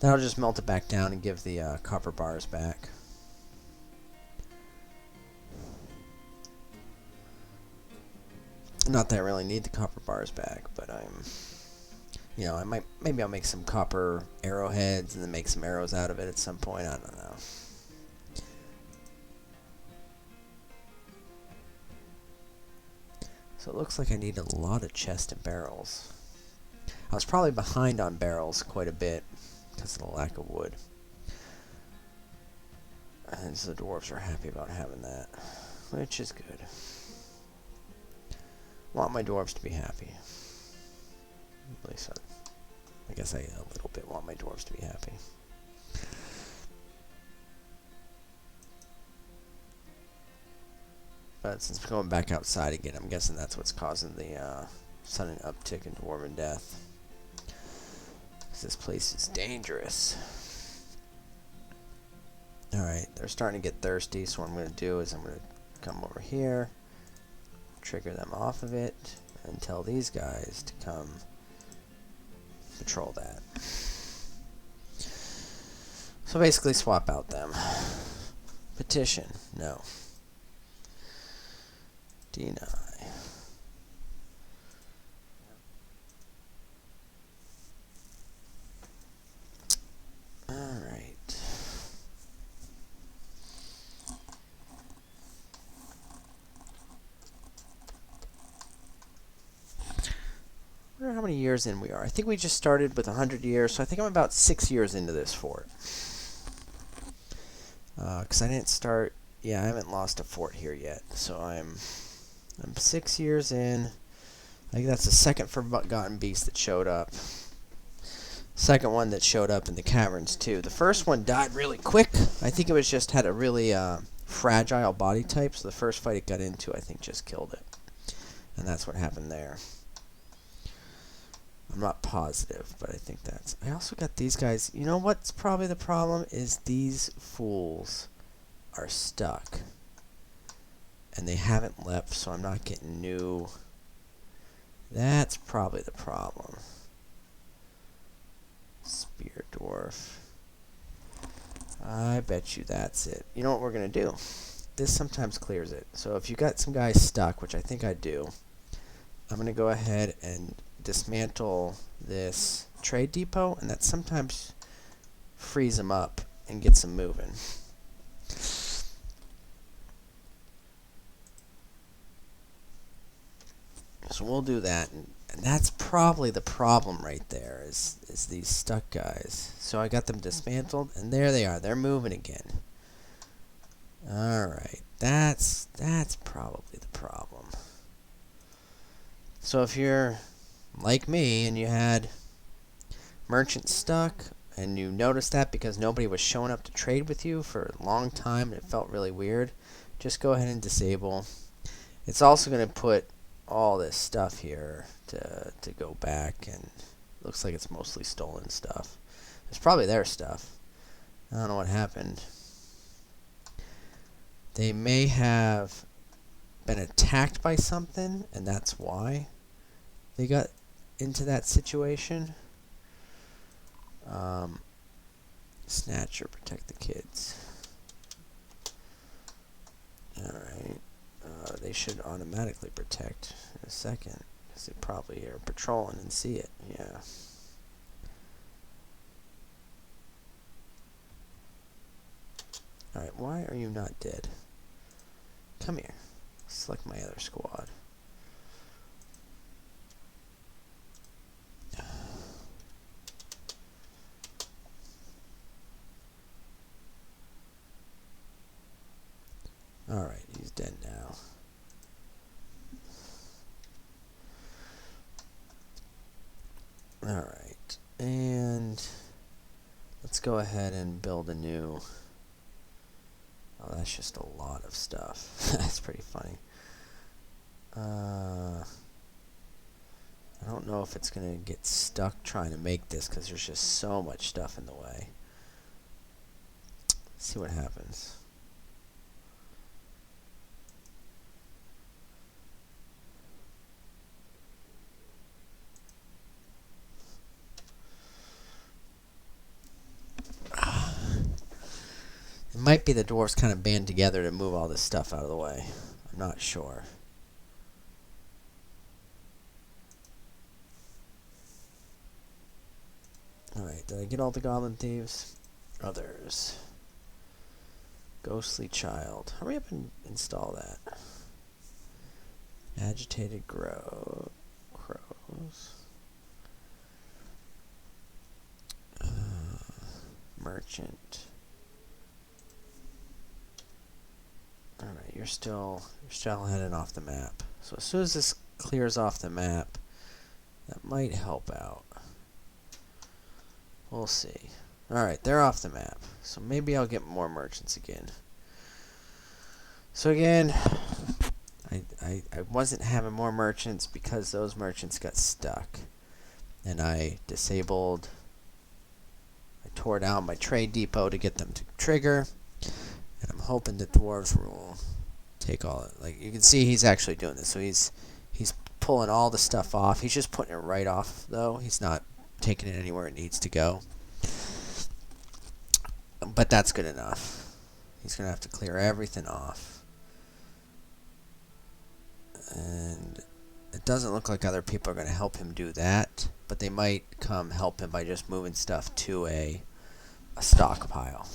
Then I'll just melt it back down and give the copper bars back. Not that I really need the copper bars back, but maybe I'll make some copper arrowheads and then make some arrows out of it at some point. I don't know. So it looks like I need a lot of chests and barrels. I was probably behind on barrels quite a bit because of the lack of wood. And so the dwarves are happy about having that, which is good. Want my dwarves to be happy. At least I guess I a little bit want my dwarves to be happy. But since we're going back outside again, I'm guessing that's what's causing the sudden uptick in dwarven death. This place is dangerous. Alright, they're starting to get thirsty, so what I'm going to do is I'm going to come over here, trigger them off of it, and tell these guys to come patrol that. So basically swap out them. Petition, no. Deny. Alright. I wonder how many years in we are. I think we just started with 100 years, so I think I'm about 6 years into this fort. Because I didn't start... Yeah, I haven't lost a fort here yet, so I'm 6 years in. I think that's the second Forgotten Beast that showed up. Second one that showed up in the caverns, too. The first one died really quick. I think it was just had a really fragile body type, so the first fight it got into, I think, just killed it. And that's what happened there. I'm not positive, but I think that's... I also got these guys... You know what's probably the problem? Is these fools are stuck. And they haven't left, so I'm not getting new... That's probably the problem. Spear Dwarf. I bet you that's it. You know what we're going to do? This sometimes clears it. So if you got some guys stuck, which I think I do, I'm going to go ahead and dismantle this trade depot, and that sometimes frees them up and gets them moving. So we'll do that, and that's probably the problem right there, is these stuck guys. So I got them dismantled, and there they are. They're moving again. Alright, that's probably the problem. So if you're like me and you had merchants stuck, and you noticed that because nobody was showing up to trade with you for a long time and it felt really weird, just go ahead and disable. It's also going to put all this stuff here to go back, and looks like it's mostly stolen stuff. It's probably their stuff. I don't know what happened. They may have been attacked by something, and that's why they got into that situation. Snatcher, protect the kids. Alright. They should automatically protect in a second, because they probably are patrolling and see it. Yeah. Alright, why are you not dead? Come here. Select my other squad. Alright, he's dead now. Alright, and let's go ahead and build a new... Oh, that's just a lot of stuff. That's pretty funny. I don't know if it's going to get stuck trying to make this, because there's just so much stuff in the way. Let's see what happens. It might be the dwarves kind of band together to move all this stuff out of the way. I'm not sure. Alright, did I get all the goblin thieves? Others. Ghostly child. Hurry up and install that. Agitated crows. Merchant. Alright, you're still heading off the map. So as soon as this clears off the map, that might help out. We'll see. Alright, they're off the map. So maybe I'll get more merchants again. So again, I wasn't having more merchants because those merchants got stuck. And I disabled... I tore down my trade depot to get them to trigger. And I'm hoping the dwarves will take all it. Like, you can see he's actually doing this. So he's pulling all the stuff off. He's just putting it right off, though. He's not taking it anywhere it needs to go. But that's good enough. He's going to have to clear everything off. And it doesn't look like other people are going to help him do that, but they might come help him by just moving stuff to a stockpile,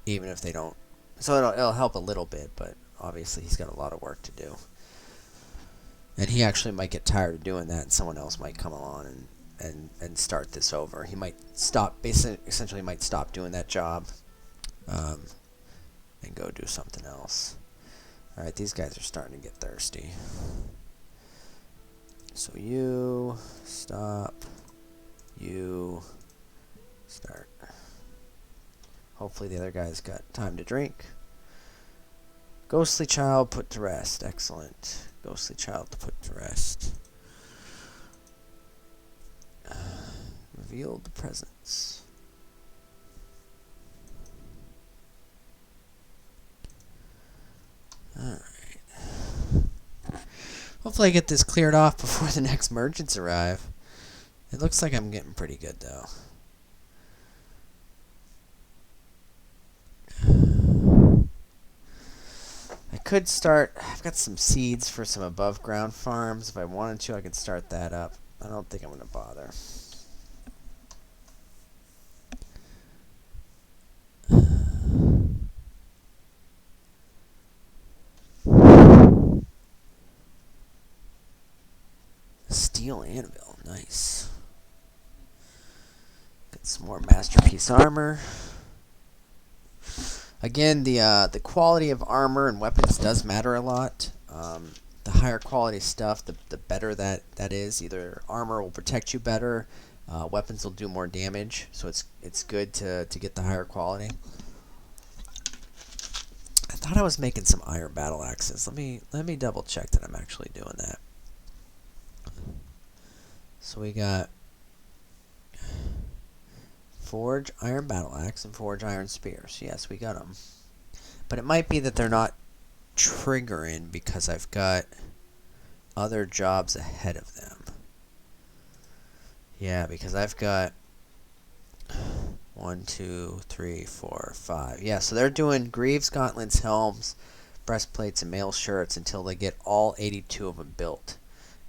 even if they don't. So it'll help a little bit, but obviously he's got a lot of work to do. And he actually might get tired of doing that, and someone else might come along and start this over. He might stop, essentially might stop doing that job and go do something else. Alright, these guys are starting to get thirsty. So you stop, you start. Hopefully the other guy's got time to drink. Ghostly child put to rest. Excellent. Ghostly child to put to rest. Revealed the presence. Alright. Hopefully I get this cleared off before the next merchants arrive. It looks like I'm getting pretty good though. I could start. I've got some seeds for some above ground farms. If I wanted to, I could start that up. I don't think I'm going to bother. Steel anvil, nice. Get some more masterpiece armor. Again, the quality of armor and weapons does matter a lot. The higher quality stuff, the better that is. Either armor will protect you better, weapons will do more damage. So it's good to get the higher quality. I thought I was making some iron battle axes. Let me double check that I'm actually doing that. So we got forge iron battle axe and forge iron spears. Yes, we got them. But it might be that they're not triggering because I've got other jobs ahead of them. Yeah, because I've got 1, 2, 3, 4, 5. Yeah, so they're doing greaves, gauntlets, helms, breastplates, and mail shirts until they get all 82 of them built.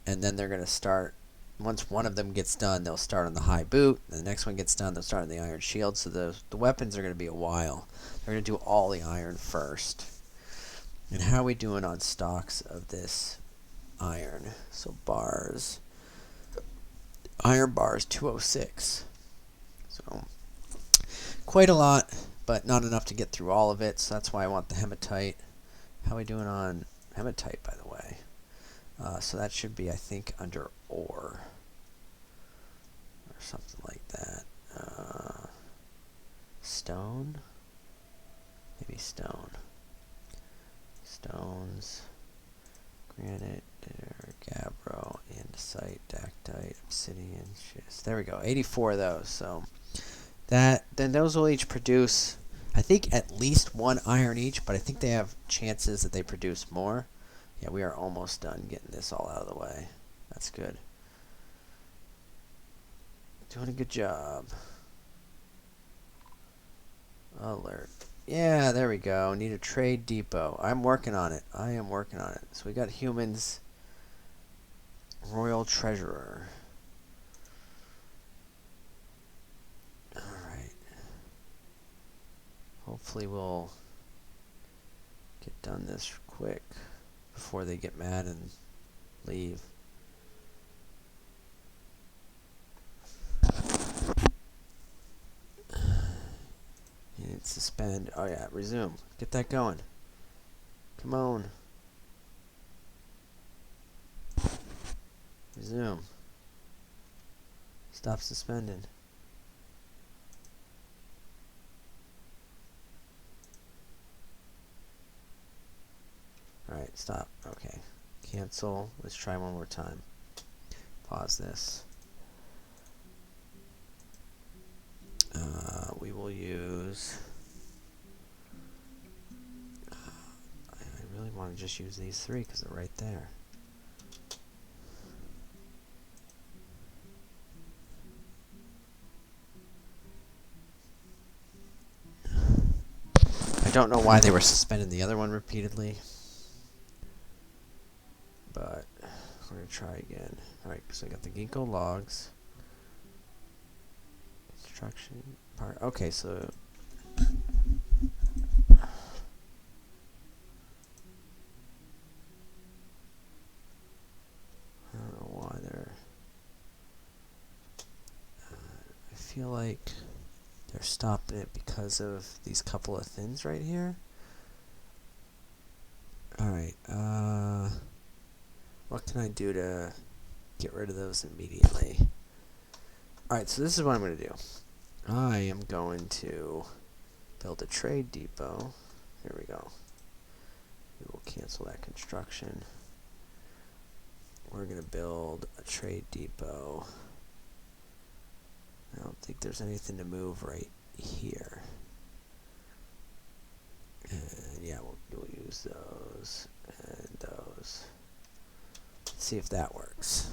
And then they're going to start. Once one of them gets done, they'll start on the high boot. And the next one gets done, they'll start on the iron shield. So the weapons are going to be a while. They're going to do all the iron first. And how are we doing on stocks of this iron? So bars. Iron bars, 206. So quite a lot, but not enough to get through all of it. So that's why I want the hematite. How are we doing on hematite, by the way? So that should be, I think, under ore. Or something like that. Stone? Maybe stone. Stones. Granite, gabbro, andesite, dactite, obsidian, schist. There we go. 84 of those. So then those will each produce, I think, at least 1 iron each, but I think they have chances that they produce more. Yeah, we are almost done getting this all out of the way. That's good. Doing a good job. Alert. Yeah, there we go. Need a trade depot. I'm working on it. I am working on it. So we got humans. Royal treasurer. Alright. Hopefully we'll get done this quick before they get mad and leave. And suspend. Oh yeah, resume. Get that going. Come on. Resume. Stop suspending. Alright, stop. Okay. Cancel. Let's try one more time. Pause this. We will use... I really want to just use these 3 because they're right there. I don't know why they were suspending the other one repeatedly. but we're going to try again. Alright, so I got the ginkgo logs. Construction part. Okay, so I don't know why they're... I feel like they're stopping it because of these couple of thins right here. Alright, what can I do to get rid of those immediately? Alright, so this is what I'm going to do. I am going to build a trade depot. Here we go. We will cancel that construction. We're going to build a trade depot. I don't think there's anything to move right here. And yeah, we'll use those and those. Let's see if that works.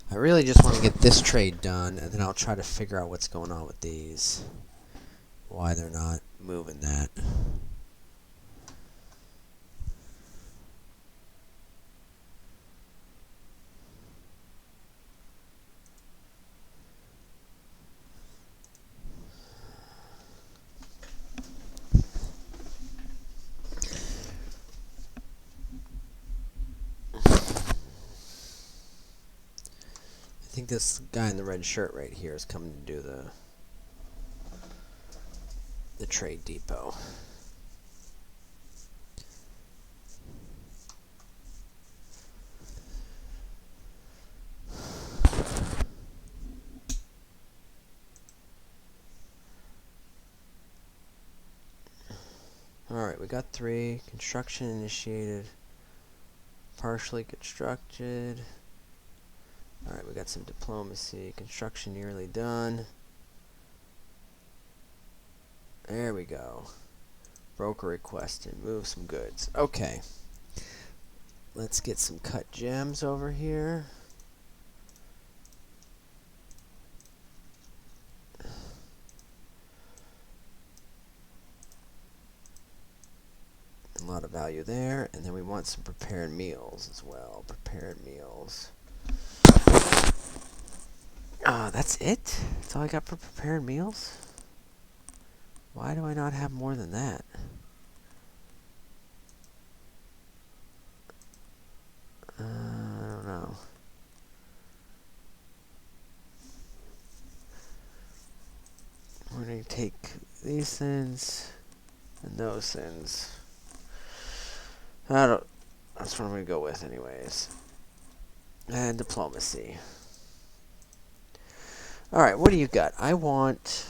I really just want to get this trade done, and then I'll try to figure out what's going on with these. Why they're not moving that. I think this guy in the red shirt right here is coming to do the trade depot. Alright, we got 3. Construction initiated. Partially constructed. Alright, we got some diplomacy. Construction nearly done. There we go. Broker requested. Move some goods. Okay. Let's get some cut gems over here. A lot of value there. And then we want some prepared meals as well. Prepared meals. That's it? That's all I got for prepared meals? Why do I not have more than that? I don't know. We're going to take these things and those things. That's what I'm going to go with anyways. And diplomacy. Alright, what do you got? I want...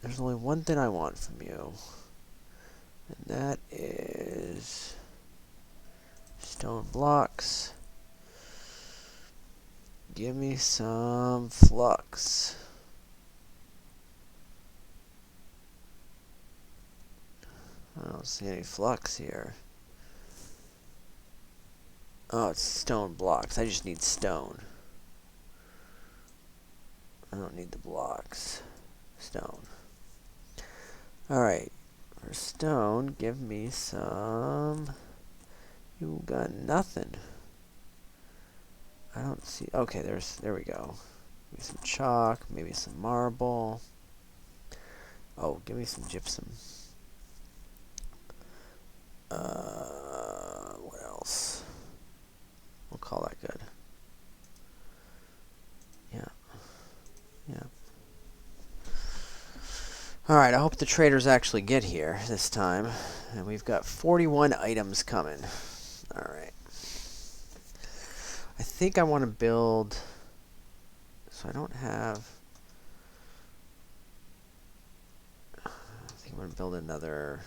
There's only one thing I want from you. And that is... stone blocks. Give me some flux. I don't see any flux here. Oh, it's stone blocks. I just need stone. I don't need the blocks. Stone. Alright. For stone, give me some... You got nothing. I don't see... Okay, there we go. Maybe some chalk, maybe some marble. Oh, give me some gypsum. What else? We'll call that good. Yeah. Yeah. Alright, I hope the traders actually get here this time. And we've got 41 items coming. Alright. I think I want to build... So I don't have... I think I'm going to build another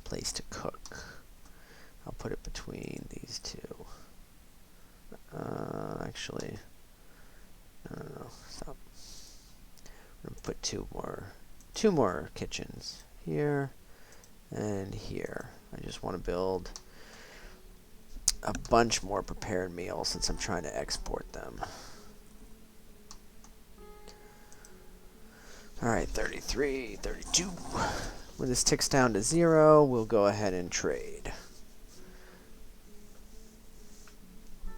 place to cook. I'll put it between these two. Actually... I don't know. Stop. I'm going to put two more kitchens. Here and here. I just want to build a bunch more prepared meals since I'm trying to export them. Alright, 33, 32. When this ticks down to 0, we'll go ahead and trade.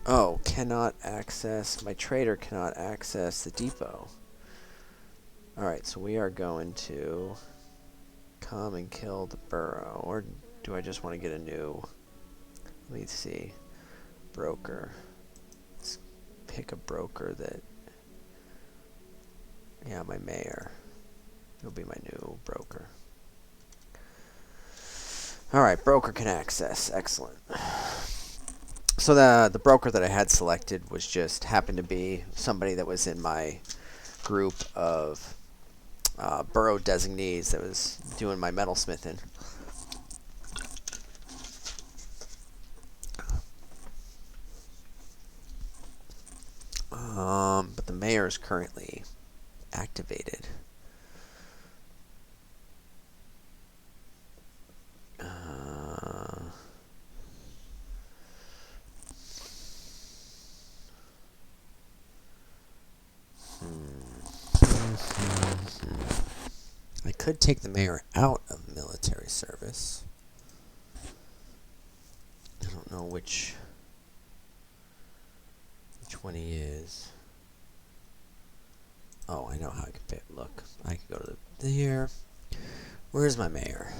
Oh, cannot access. My trader cannot access the depot. Alright, so we are going to come and kill the burrow. Or do I just want to get a new... Let's see. Broker. Let's pick a broker that... Yeah, my mayor. He'll be my new broker. Alright, broker can access. Excellent. So the broker that I had selected was just happened to be somebody that was in my group of borough designees that was doing my metalsmithing. But the mayor is currently activated. I could take the mayor out of military service. I don't know which one he is. Oh, I know how I can fit. Look, I can go to there. Where's my mayor?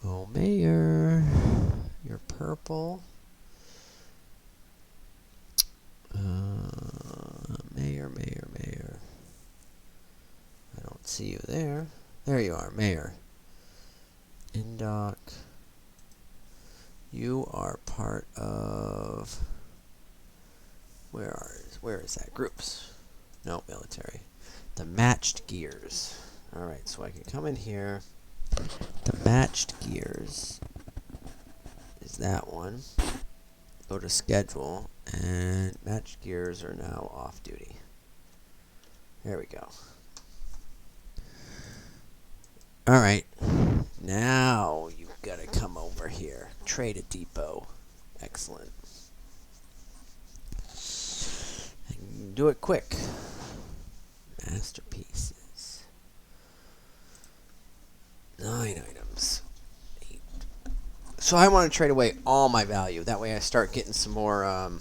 Oh, mayor, you're purple. Mayor. I don't see you there. There you are, mayor. Indoc. You are part of... Where is that? Groups. No, military. The matched gears. Alright, so I can come in here. The matched gears is that one. Go to schedule, and matched gears are now off duty. There we go. Alright, now you've got to come over here. Trade a depot. Excellent. And do it quick. Masterpieces. 9 items. 8. So I want to trade away all my value. That way I start getting some more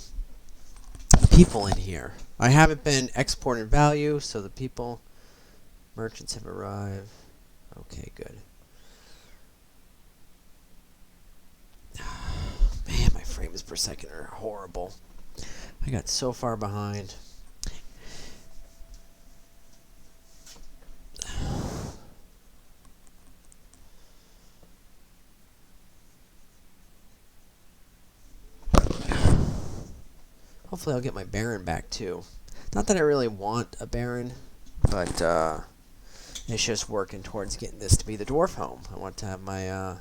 people in here. I haven't been exporting value, so the people... Merchants have arrived. Okay, good. Man, my frames per second are horrible. I got so far behind. Hopefully I'll get my Baron back too. Not that I really want a Baron, but it's just working towards getting this to be the Dwarf home. I want to have my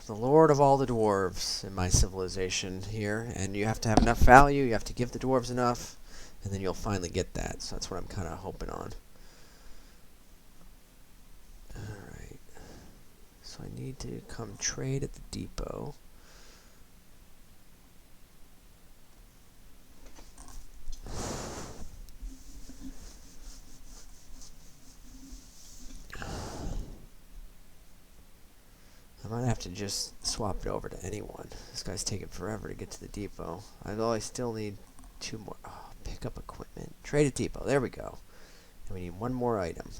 the Lord of all the Dwarves in my civilization here, and you have to have enough value, you have to give the Dwarves enough, and then you'll finally get that. So that's what I'm kind of hoping on. Alright. So I need to come trade at the depot. I might have to just swap it over to anyone. This guy's taking forever to get to the depot. Although I still need 2 more. Oh, pick up equipment. Trade at depot. There we go. And we need 1 more item.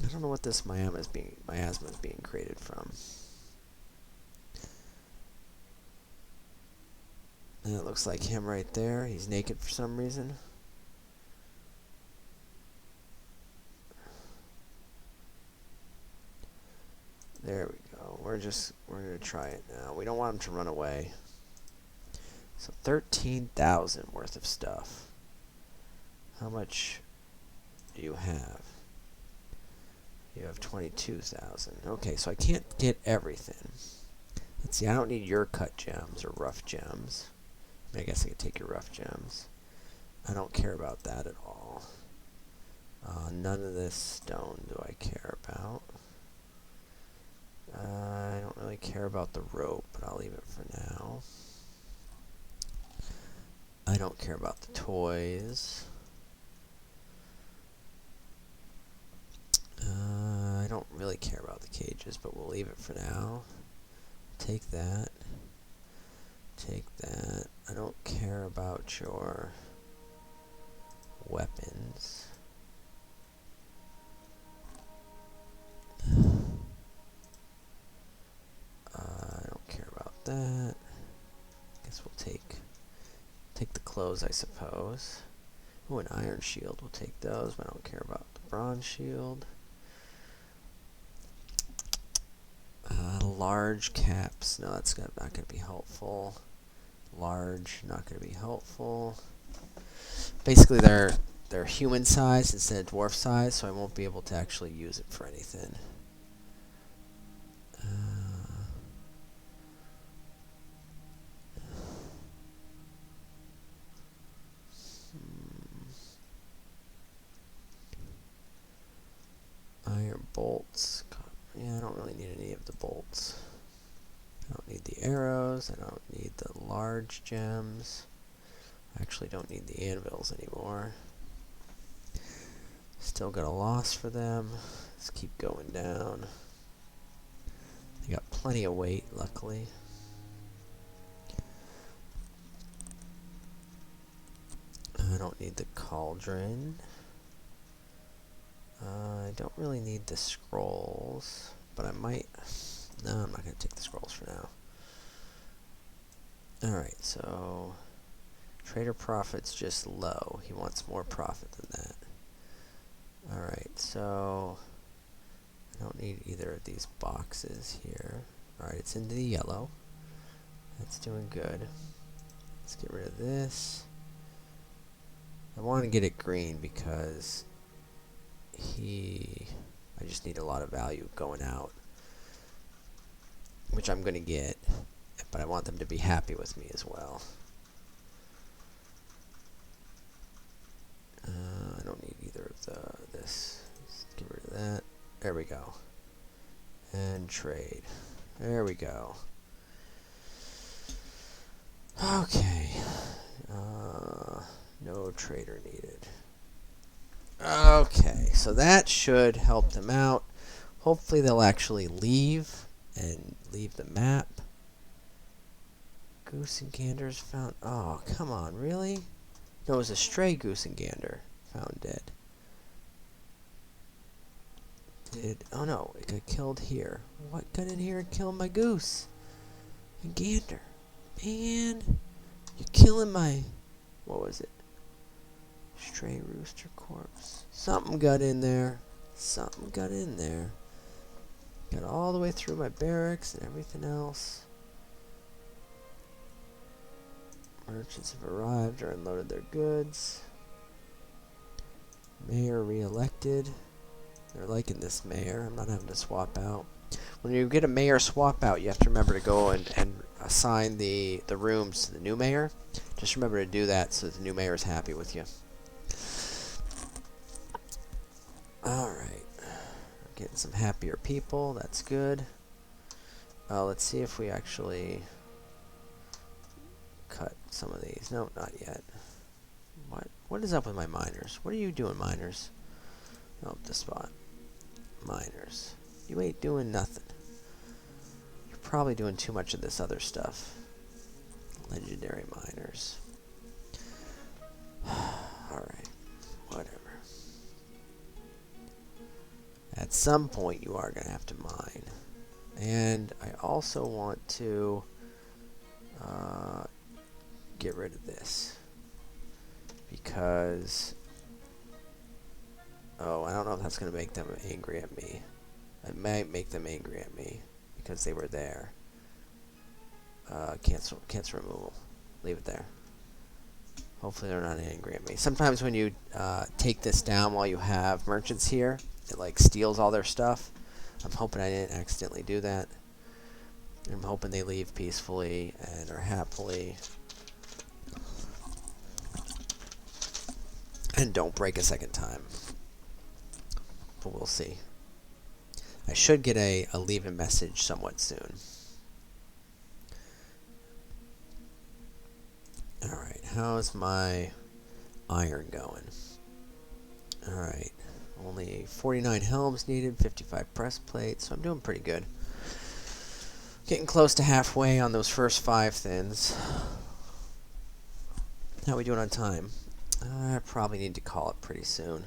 I don't know what this miasma is being created from. And it looks like him right there. He's naked for some reason. There we go. We're going to try it now. We don't want him to run away. So 13,000 worth of stuff. How much do you have? You have 22,000. Okay, so I can't get everything. Let's see, I don't need your cut gems or rough gems. I guess I could take your rough gems. I don't care about that at all. None of this stone do I care about. I don't really care about the rope, but I'll leave it for now. I don't care about the toys. I don't really care about the cages, but we'll leave it for now. Take that. Take that. I don't care about your weapons. I don't care about that. Guess we'll take the clothes, I suppose. Oh, an iron shield. We'll take those, but I don't care about the bronze shield. Large caps. No, that's not going to be helpful. Large, not going to be helpful. Basically, they're human size instead of dwarf size, so I won't be able to actually use it for anything. Iron bolts. Yeah, I don't really need any of the bolts. I don't need the arrows. I don't need the large gems. I actually don't need the anvils anymore. Still got a loss for them. Let's keep going down. They got plenty of weight, luckily. I don't need the cauldron. I don't really need the scrolls, but I might... No, I'm not going to take the scrolls for now. Alright, so... Trader profit's just low. He wants more profit than that. Alright, so... I don't need either of these boxes here. Alright, it's into the yellow. That's doing good. Let's get rid of this. I want to get it green because... I just need a lot of value going out, which I'm going to get, but I want them to be happy with me as well. I don't need either of this. Let's get rid of that. There we go. And trade. There we go. Okay. No trader needed. Okay, so that should help them out. Hopefully they'll actually leave and leave the map. Goose and ganders found... Oh, come on, really? No, it was a stray goose and gander found dead. Oh no, it got killed here. What got in here and killed my goose and gander? Man, you're killing my... What was it? Stray rooster corpse. Something got in there. Something got in there. Got all the way through my barracks and everything else. Merchants have arrived or unloaded their goods. Mayor re-elected. They're liking this mayor. I'm not having to swap out. When you get a mayor swap out, you have to remember to go and assign the rooms to the new mayor. Just remember to do that so that the new mayor is happy with you. Alright. Getting some happier people. That's good. Let's see if we actually cut some of these. No, not yet. What is up with my miners? What are you doing, miners? Oh, this spot. Miners. You ain't doing nothing. You're probably doing too much of this other stuff. Legendary miners. Alright. Whatever. At some point, you are going to have to mine. And I also want to get rid of this. Because... Oh, I don't know if that's going to make them angry at me. It might make them angry at me. Because they were there. Cancel removal. Leave it there. Hopefully they're not angry at me. Sometimes when you take this down while you have merchants here, it like steals all their stuff. I'm hoping I didn't accidentally do that. I'm hoping they leave peacefully and are happily. And don't break a second time. But we'll see. I should get a leave a message somewhat soon. Alright, how's my iron going? Alright. Only 49 helms needed, 55 breastplates, so I'm doing pretty good. Getting close to halfway on those first 5 thins. How are we doing on time? I probably need to call it pretty soon.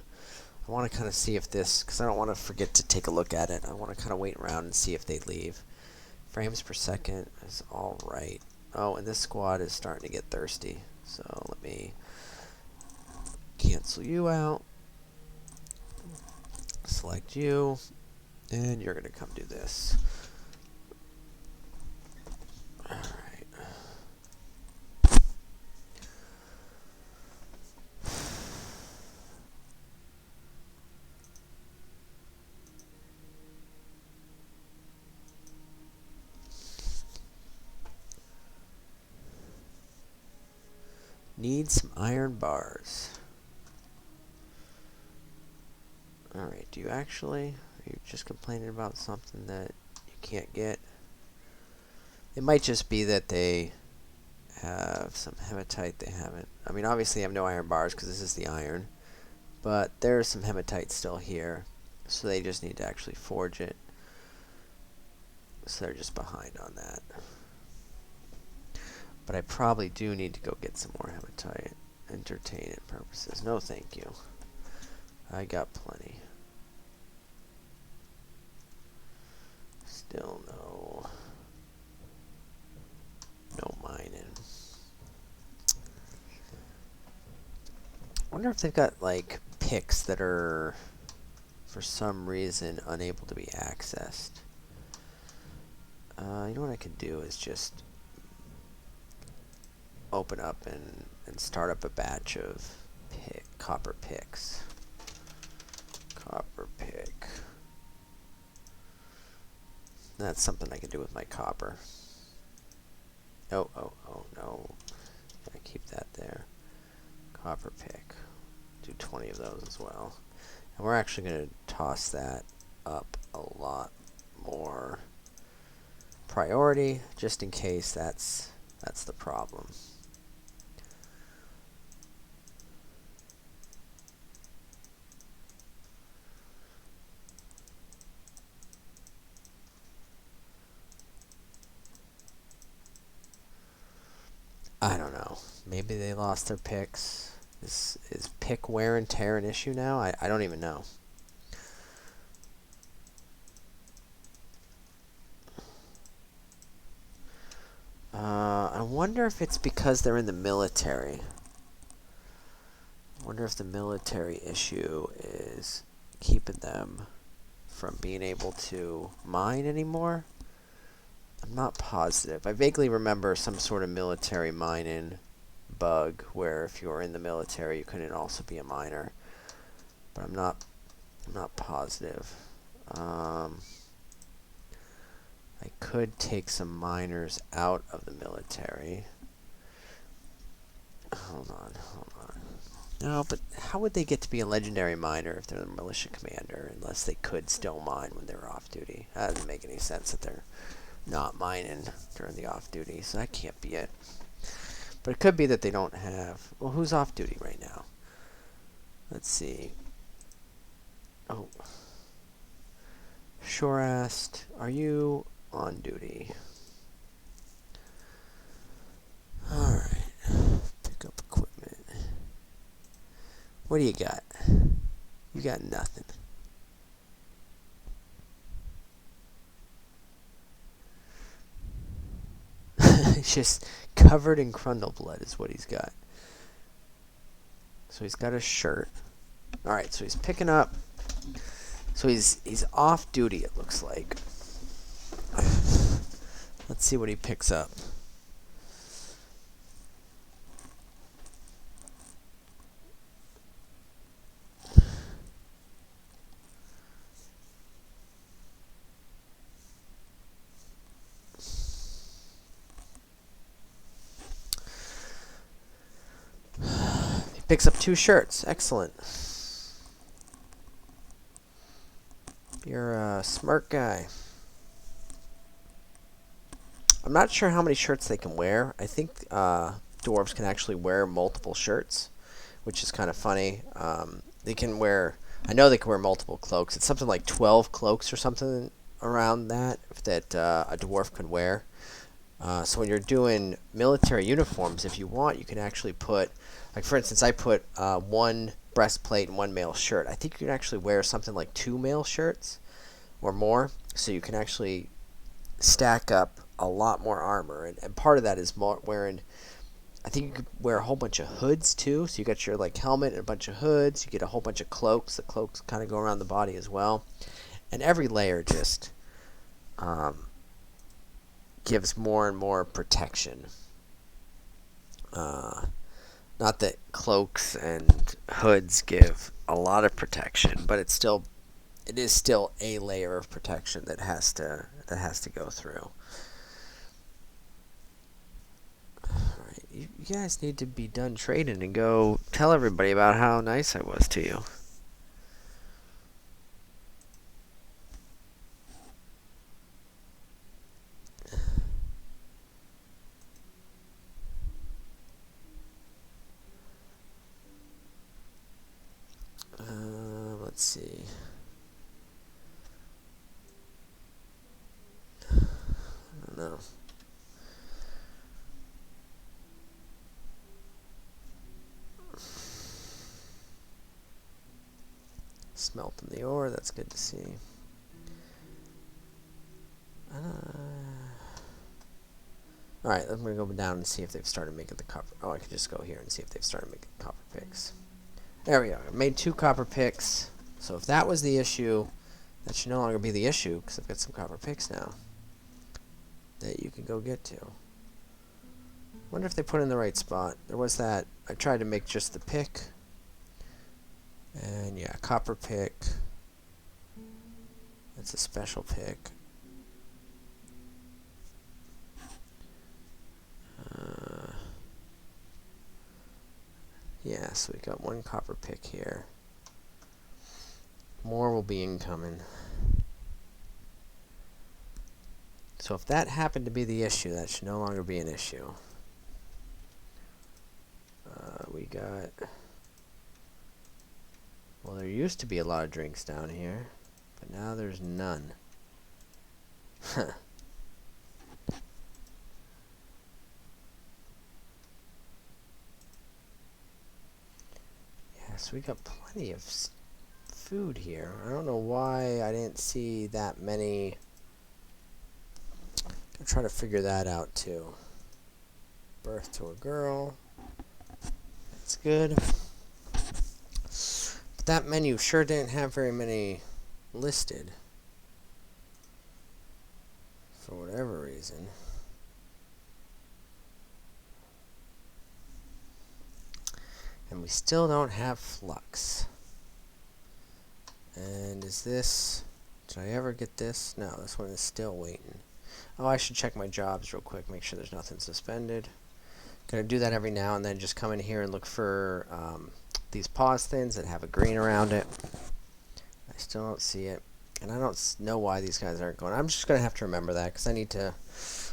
I want to kind of see if this, because I don't want to forget to take a look at it. I want to kind of wait around and see if they leave. Frames per second is alright. Oh, and this squad is starting to get thirsty. So let me cancel you out. Select you. And you're going to come do this. Alright. Need some iron bars. Alright, do you actually? Are you just complaining about something that you can't get? It might just be that they have some hematite they haven't. I mean, obviously I have no iron bars because this is the iron. But there's some hematite still here. So they just need to actually forge it. So they're just behind on that. But I probably do need to go get some more hematite. Entertainment purposes. No, thank you. I got plenty. Still no mining. I wonder if they've got like picks that are for some reason unable to be accessed. You know what I could do is just open up and start up a batch of copper picks. Copper pick. That's something I can do with my copper. Oh, no. I keep that there. Copper pick. Do 20 of those as well. And we're actually going to toss that up a lot more priority, just in case that's the problem. I don't know. Maybe they lost their picks. Is pick wear and tear an issue now? I don't even know. I wonder if it's because they're in the military. I wonder if the military issue is keeping them from being able to mine anymore. I'm not positive. I vaguely remember some sort of military mining bug where if you were in the military you couldn't also be a miner. But I'm not positive. I could take some miners out of the military. Hold on. No, but how would they get to be a legendary miner if they're the militia commander, unless they could still mine when they're off duty? That doesn't make any sense that they're not mining during the off duty, so that can't be it. But it could be that they don't have... Well, who's off duty right now? Let's see. Oh. Sure asked, are you on duty? Alright. Pick up equipment. What do you got? You got nothing. It's just covered in Crundle blood is what he's got. So he's got a shirt. Alright, so he's picking up. So he's off duty, it looks like. Let's see what he picks up. He picks up 2 shirts. Excellent. You're a smart guy. I'm not sure how many shirts they can wear. I think dwarves can actually wear multiple shirts, which is kind of funny. They can wear, I know they can wear multiple cloaks. It's something like 12 cloaks or something around that a dwarf could wear. So when you're doing military uniforms, if you want, you can actually put, like for instance, I put one breastplate and one male shirt. I think you can actually wear something like 2 male shirts or more, so you can actually stack up a lot more armor. And part of that is wearing, I think you could wear a whole bunch of hoods too. So you got your like helmet and a bunch of hoods. You get a whole bunch of cloaks. The cloaks kind of go around the body as well. And every layer just gives more and more protection. Not that cloaks and hoods give a lot of protection, but it is still a layer of protection that has to go through. Alright, you guys need to be done trading and go tell everybody about how nice I was to you. Let's see. I don't know. Smelting the ore, that's good to see. Alright, I'm going to go down and see if they've started making the copper. Oh, I can just go here and see if they've started making copper picks. There we go. I made 2 copper picks. So if that was the issue, that should no longer be the issue, because I've got some copper picks now that you can go get to. Wonder if they put in the right spot. There was that. I tried to make just the pick. And yeah, copper pick. That's a special pick. Yeah, so we got 1 copper pick here. More will be incoming. So if that happened to be the issue, that should no longer be an issue. We got... Well, there used to be a lot of drinks down here, but now there's none. Yeah, so we got plenty of food here. I don't know why I didn't see that many. I'm trying to figure that out too. Birth to a girl. That's good. But that menu sure didn't have very many listed. For whatever reason. And we still don't have flux. And is this... Did I ever get this? No, this one is still waiting. Oh, I should check my jobs real quick, make sure there's nothing suspended. Gonna do that every now and then, just come in here and look for these pause thins that have a green around it. I still don't see it. And I don't know why these guys aren't going. I'm just gonna have to remember that, because I need to...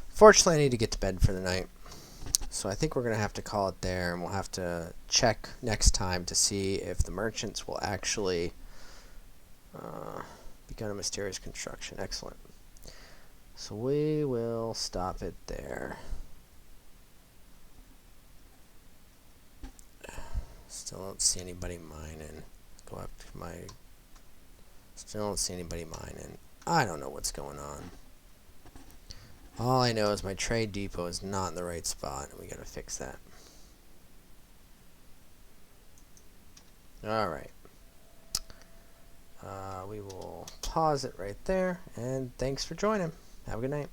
Fortunately, I need to get to bed for the night. So I think we're gonna have to call it there, and we'll have to check next time to see if the merchants will actually begun a mysterious construction. Excellent. So we will stop it there. Still don't see anybody mining. Go up to my... Still don't see anybody mining. I don't know what's going on. All I know is my trade depot is not in the right spot, and we gotta fix that. Alright. We will pause it right there, and thanks for joining. Have a good night.